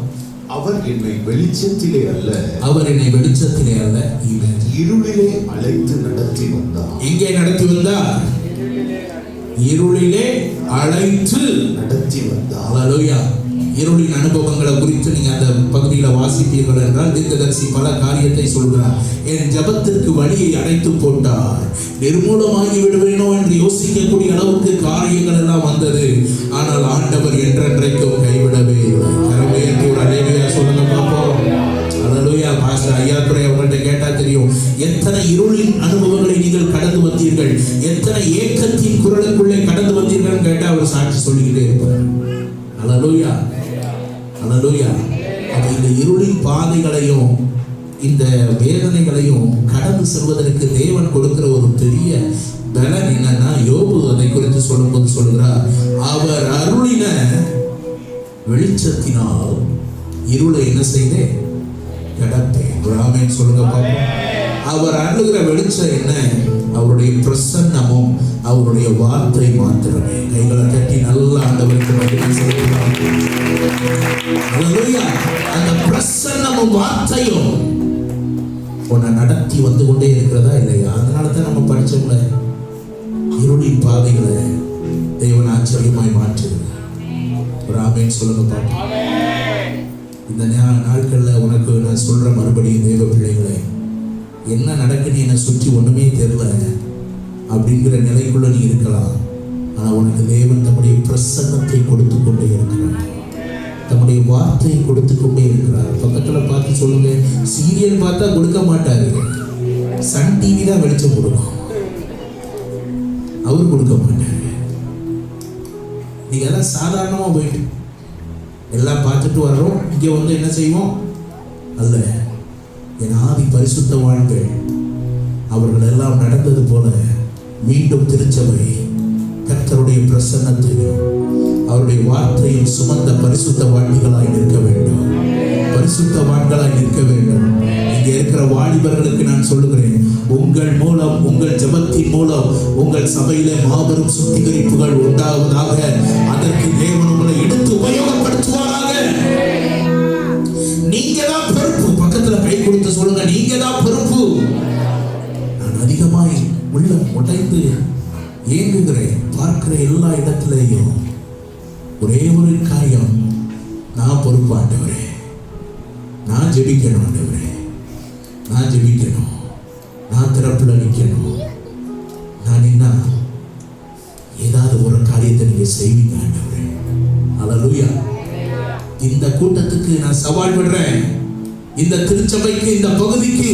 அவர் என்னை வெளிச்சத்திலே அல்ல, அவர் என்னை வெளிச்சத்திலே அல்ல, இருளிலே அழைத்து நடத்தி வந்தார். இங்கே நடத்தி வந்தார், இருளிலே அழைத்து நடத்தி வந்தார். அல்லேலூயா. இருளின் அனுபவங்களை குறித்து நீங்க அந்த பகுதியில வாசிப்பீர்கள் என்றால் தீர்க்கதரிசி பல காரியத்தை சொல்கிறார். என் ஜபத்திற்கு வழியை அடைத்து போட்டார், நிர்மூலமாகி விடுவேனோ என்று யோசிக்கக்கூடிய அளவுக்கு காரியங்கள் எல்லாம் வந்தது. ஆனால் ஆண்டவர் என்றென்றைக்கும் கைவிடவே இல்லை. கரமையேற்றி ஒரு அல்லேலூயா சொல்லுங்க பார்ப்போம். அல்லேலூயா. பாஸ்டர் ஐயாத்துரை அவங்கள்ட்ட கேட்டா தெரியும், எத்தனை இருளின் அனுபவங்களை நீங்கள் கடந்து வந்தீர்கள், எத்தனை ஏக்கத்தின் குரலுக்குள்ளே கடந்து வந்தீர்கள் கேட்டா அவர் சாட்சி சொல்லிக்கிட்டே இருப்பார். அல்லேலூயா, அல்லேலூயா. அப்ப இந்த இருளின் பாதைகளையும் இந்த வேதனைகளையும் கடந்து செல்வதற்கு தேவன் கொடுக்கிற ஒரு பெரிய பலன் என்னன்னா, யோபு அதை குறித்து சொல்லும்போது சொல்கிறார், அவர் அருளின வெளிச்சத்தினால் இருளை என்ன செய்தேன், கடப்பேன். ஆமென் சொல்லுங்க பாப்போம். அவர் அருளுகிற வெளிச்சம் என்ன, அவருடைய பிரசன்னமும் அவருடைய வார்த்தை மாத்திரமே. கைகளை தட்டி நல்ல ஆண்டவருக்கு நன்றி செலுத்தலாம். அல்லேலூயா. அந்த பிரசன்னமும் வார்த்தையும் உன்னை நடத்தி வந்து கொண்டே இருக்கிறதா இல்லையா? அதனால தான் நம்ம படிச்சோம்ல, இருளின் பாதைகளை தேவன் ஆச்சரியமாய் மாற்றுகிறார். ஒரு ஆமென் சொல்லுங்க பாப்போம். இந்த நாட்களில் உனக்கு நான் சொல்ற மறுபடியும் தேவ பிள்ளைகளே, என்ன நடக்குன்னு என்னை சுற்றி ஒண்ணுமே தெரியல அப்படிங்கிற நிலைக்குள்ள நீ இருக்கலாம். ஆனா உனக்கு தேவன் தம்முடைய பிரசன்னத்தை கொடுத்து கொண்டே இருக்கிறார், தம்முடைய வார்த்தையை கொடுத்து கொண்டே இருக்கிறார். பக்கத்துல பார்த்து சொல்லுங்க, சீரியல் பார்த்தா கொடுக்க மாட்டாரு, சன் டிவி தான் வெளிச்சம் கொடுக்கும், அவர் கொடுக்க மாட்டாரு. நீங்க எல்லாம் சாதாரணமா போயிட்டு எல்லாம் பார்த்துட்டு வர்றோம், இங்க வந்து என்ன செய்வோம் அல்ல, என் ஆதி பரிசுத்தவான்கள் அவர்கள் எல்லாம் நடந்தது போல மீண்டும் திருச்சபை கர்த்தருடைய பிரசன்னத்தையும் அவருடைய வார்த்தையும் சுமந்த பரிசுத்தவான்களாய் நிற்க வேண்டும், பரிசுத்தவான்களாய் நிற்க வேண்டும். இங்க இருக்கிற வாலிபர்களுக்கு நான் சொல்லுகிறேன், உங்கள் மூலம், உங்கள் ஜெபத்தின் மூலம் உங்கள் சபையிலே மாபெரும் சுத்திகரிப்புகள் உண்டாவதாக. அதற்கு தேவன் உங்களை எடுத்து உபயோகப்படுத்துவாராக. நீங்க தான் பொறுப்பு. பக்கத்துல கை கொடுத்து சொல்லுங்க, நீங்க தான் பொறுப்பு. நான் அதிகமாய் உள்ளம் உடைந்து ஏங்குகிறேன், பார்க்கிற எல்லா இடத்திலேயும் ஒரே ஒரு காரியம், நான் பொறுப்பு ஆண்டவரே, நான் ஜெபிக்கணும் ஆண்டவரே, நான் ஜெபிக்கணும், நான் திறப்புல நிற்கணும். நான் என்ன ஏதாவது ஒரு காரியத்தை நீங்க செய்வீங்க ஆண்டவரே. அல்லேலூயா. இந்த கூட்டத்துக்கு நான் சவால் விடுறேன், இந்த திருச்சபைக்கு, இந்த பகுதிக்கு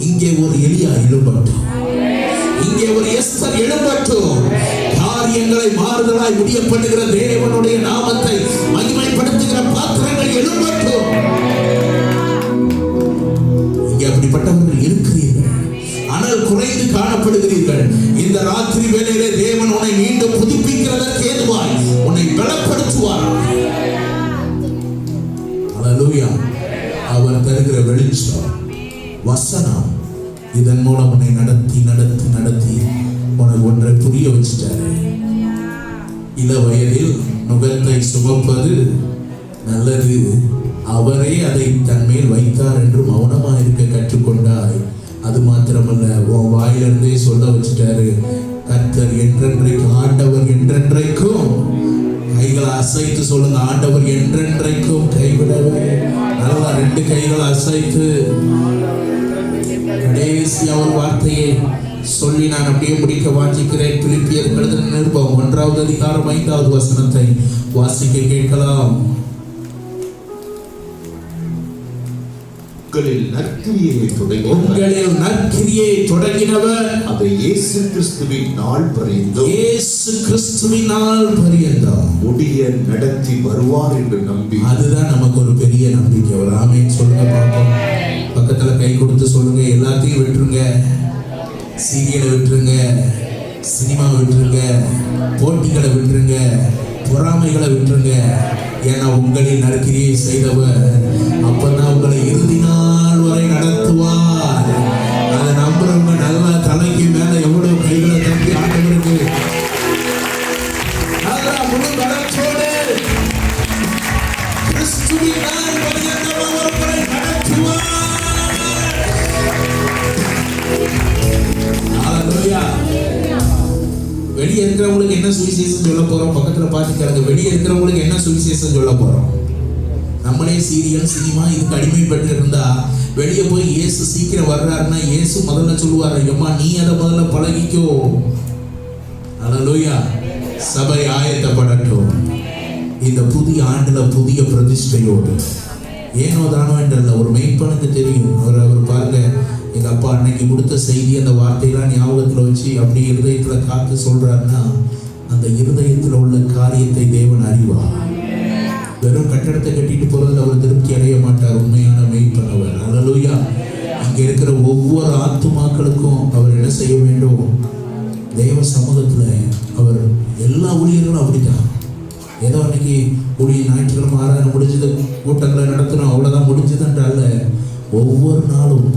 இங்கே ஒரு எலியா எழும்பட்டும், இங்கே ஒரு எஸ்தர் எழும்பட்டும். காரியங்களை மாறுதலாய் முடியப்படுகிற தேவனுடைய நாமத்தை மகிமைப்படுத்துகிற பாத்திரங்கள் எழும்பட்டும். இங்கே அப்படிப்பட்டவர்கள் இருக்கிறீர்கள், ஆனால் குறைந்து காணப்படுகிறீர்கள். இந்த ராத்திரி வேளையிலே தேவன் உன்னை மீண்டும் புதுப்பிக்கிறதற்கு ஏதுவாய் உன்னை பலப்படுத்துவார். அல்லேலூயா. அவர் தருகிற வெளிச்சம் வசனம், இதன் மூலம் உன்னை நடத்தி நடத்தி நடத்தி உனக்கு ஒன்றை புரிய வச்சுட்டாரு. இள வயதில் நுகத்தை சுமப்பது நல்லது, அவரே அதை தன்மேல் வைத்தார் என்று மௌனமா இருக்க கற்றுக்கொண்டாய். அது மாத்திரமல்ல, உன் வாயிலிருந்தே சொல்ல வச்சுட்டாரு, கர்த்தர் என்றென்றைக்கும், ஆண்டவர் என்றென்றைக்கும். கைகளை அசைத்து சொல்லுங்க, ஆண்டவர் என்றென்றைக்கும் கைவிடவே. நல்லா 2 கைகளை அசைத்து கடைசியா ஒரு வார்த்தையை சொல்லி நான் அப்படியே முடிக்க வாஞ்சிக்கிறேன். பிலிப்பியர் எழுதின நிருபம் 1வது அதிகாரம் 5வது வசனத்தை வாசிக்க கேட்கலாம். உங்களில் நற்கிரியை தொடங்கினவர் அதை இயேசு கிறிஸ்துவின் நாள் பரியந்தம் முடிய நடத்தி வருவார் என்று நம்பி. அதுதான் நமக்கு ஒரு பெரிய நம்பிக்கை. ஒரு ஆமென் சொல்லுங்க பாப்போம். பக்கத்துல கை கொடுத்து சொல்லுங்க, எல்லாத்தையும் விட்டுருங்க, சீரியலை விட்டுருங்க, சினிமா விட்டுருங்க, போட்டிகளை விட்டுருங்க, பொறாமைகளை விட்டுருங்க. ஏன்னா உங்களில் நற்கிரியை செய்தவர் அப்பதான் உங்களை இறுதி நாள் வரை நடத்துவார். அதை நம்புறவங்க நல்லா தலைக்கு மேல எவ்வளவு கைகளை தட்டி ஆண்டவருக்கு நல்லா முழு பலத்தோடு கிறிஸ்துவின் நாள் பரியந்தம் அவர் உங்களை நடத்துவார். ஹல்லேலூயா. வெளியே இருக்கிறவங்களுக்கு என்ன சுவிசேஷம் சொல்ல போறோம்? பக்கத்துல பாத்துக்கிறாங்க. வெளியே இருக்கிறவங்களுக்கு என்ன சுவிசேஷம் சொல்ல போறோம்? நம்மளே சீரியல் சினிமா இதுக்கு அடிமைப்பட்டு இருந்தா வெளியே போய் இயேசு சீக்கிரம் வர்றாருன்னா இயேசு முதல்ல சொல்லுவாரு, அம்மா நீ அதை முதல்ல பழகிக்கோ. ஹல்லேலூயா. சபை ஆயத்தப்படட்டும். இந்த புதிய ஆண்டுல புதிய பிரதிஷ்டையோடு ஏனோ தானோ என்றல்ல, ஒரு மெய்ப்பனுக்கு தெரியும். அவர் பாருங்க, எங்க அப்பா அன்னைக்கு கொடுத்த செய்தி அந்த வார்த்தையெல்லாம் ஞாபகத்துல வச்சு அப்படி இருதயத்துல காத்து சொல்றாருன்னா அந்த இருதயத்துல உள்ள காரியத்தை தேவன் அறிவார். வெறும் கட்டடத்தை கட்டிட்டு போறதுல அவர் திருப்தி அடைய மாட்டார். உண்மையான மெய்ப்பன் அவர். ஹல்லேலூயா. இங்க இருக்கிற ஒவ்வொரு ஆத்துமாக்களுக்கும் அவர் என்ன செய்ய வேண்டும்? தேவ சமூகத்துல அவர் எல்லா ஊழியர்களும் அப்படித்தான். ஏதோ அன்னைக்கு ஊழிய ஞாயிற்றுக்கிழமை ஆராதனை முடிஞ்சது, கூட்டங்களை நடத்தணும், அவ்வளவுதான் முடிஞ்சதுன்றால ஒவ்வொரு நாளும்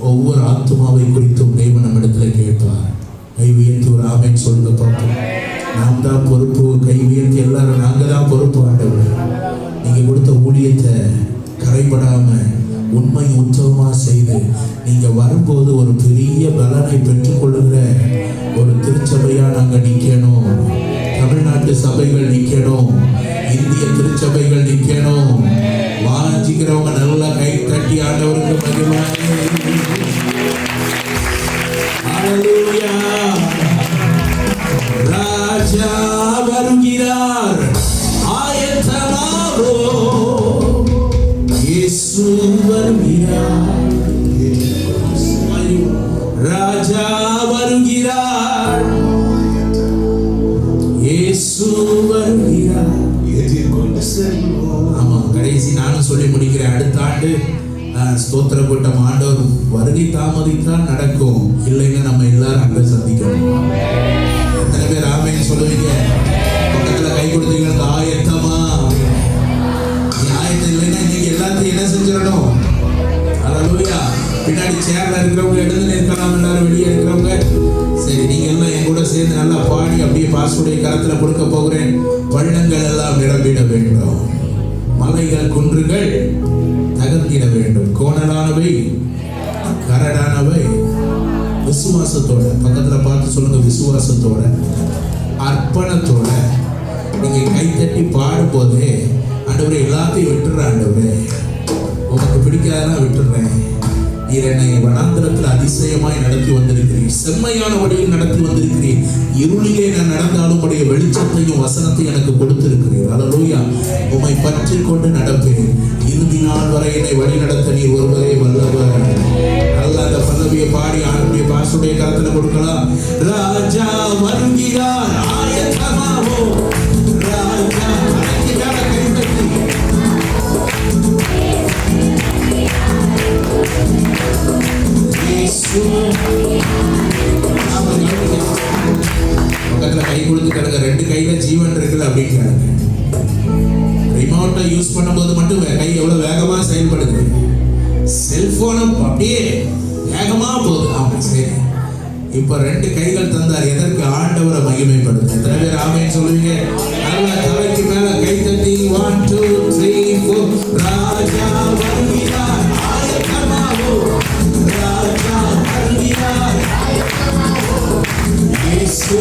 ஒவ்வொரு ஆத்துமாவை குறித்தும் தேவன் நம்மிடத்துல கேட்பார். கை உயர்த்தி ஒரு ஆமென் சொல்லுங்க பார்ப்போம். நாம் தான் பொறுப்பு. கை உயர்த்தி எல்லாரும் நாங்க தான் பொறுப்பு. ஆண்டவர் நீங்க கொடுத்த ஊழியத்தை கரைபடாம உண்மை உற்சவமா செய்து நீங்க வரும்போது ஒரு பெரிய பலனை பெற்றுக்கொள்ளுகிற ஒரு திருச்சபையா நாங்க நிக்கணும். தமிழ்நாட்டு சபைகள் நிக்கணும், இந்திய திருச்சபைகள் நிக்கணும். வாஞ்சிக்கிறவங்க நல்லா கை தட்டி ஆண்டவருக்கு மகிமை. ஹல்லேலூயா. ராஜா வருகிறார், ஆயத்தமாவோ. இயேசு வருகிறார், ராஜா வருகிறார், இயேசு வருகிறார். ஆமா, கடைசி நானும் சொல்லி முடிக்கிறேன். அடுத்த ஆண்டு ஸ்தோத்திர கூட்டம் ஆண்டவர் வருகை தாமதித்தால் நடக்கும், இல்லைன்னா நம்ம எல்லாரும் அங்க சந்திக்கணும். எத்தனை பேர் ஆமென் சொல்லுவீங்க? பக்கத்துல கை கொடுத்தீங்க. ஆயத்தமா? நீ ஆயத்தம் இல்லைன்னா இன்னைக்கு எல்லாத்தையும் என்ன செஞ்சிடணும்? ஹல்லேலூயா. பின்னாடி சேர்ல இருக்கிறவங்க எழுந்து நிற்கலாம், எல்லாரும் வெளியே இருக்கிறவங்க. சரி, நீங்க எல்லாம் என் கூட சேர்ந்து நல்லா பாடி அப்படியே பாசுடைய கரத்துல கொடுக்க போகிறேன். பள்ளங்கள் எல்லாம் நிரம்பிட வேண்டும், மலைகள் குன்றுகள் தகர்த்திட வேண்டும், கோணலானவை கரடானவை விசுவாசத்தோட. பக்கத்துல பார்த்து சொல்லுங்க, விசுவாசத்தோட அர்ப்பணத்தோட. நீங்க கைத்தட்டி பாடும் போதே ஆண்டவரே எல்லாத்தையும் விட்டுற, ஆண்டவரே உனக்கு பிடிக்காதான் விட்டுறேன். நீர் என்னை வனாந்தரத்தில் அதிசயமாய் நடத்தி வந்திருக்கிறீர், செம்மையான வழியில் நடத்தி வந்திருக்கிறீர். இருளிலே நான் நடந்தாலும் உடைய வெளிச்சத்தையும் வசனத்தையும் எனக்கு கொடுத்திருக்கிறீர். ஹல்லேலூயா. உம்மை பற்றி கொண்டு நடப்பேன். இறுதி நாள் வரை என்னை வழி நடத்த நீர் ஒருவரே வல்லவர். நல்லா அந்த பல்லவியை பாடி ஆண்டுடைய பாசுடைய கரத்துல கொடுக்கலாம். ராஜா வருகிறார், ஆயத்தமாவோ. ராஜா பக்கத்துல கை கொடுத்து கிடக்க, ரெண்டு கையில ஜீவன் இருக்குல்ல அப்படிங்கிறாங்க. ரிமோட்டை யூஸ் பண்ணும்போது மட்டும் கை எவ்வளவு வேகமா செயல்படுது, செல்போனும் அப்படியே வேகமா போகுது. ஆமா, சரி. இப்ப ரெண்டு கைகள் தந்தார், எதற்கு? ஆண்டவரை மகிமைப்படுது. எத்தனை பேர் ஆமென் சொல்லுவீங்க? நல்ல தலைக்கு மேல கை தட்டி 1 2 3 4. ராஜா வருகிறார், ஆயத்தமாவோ. ராஜா வருகிறார், இயேசு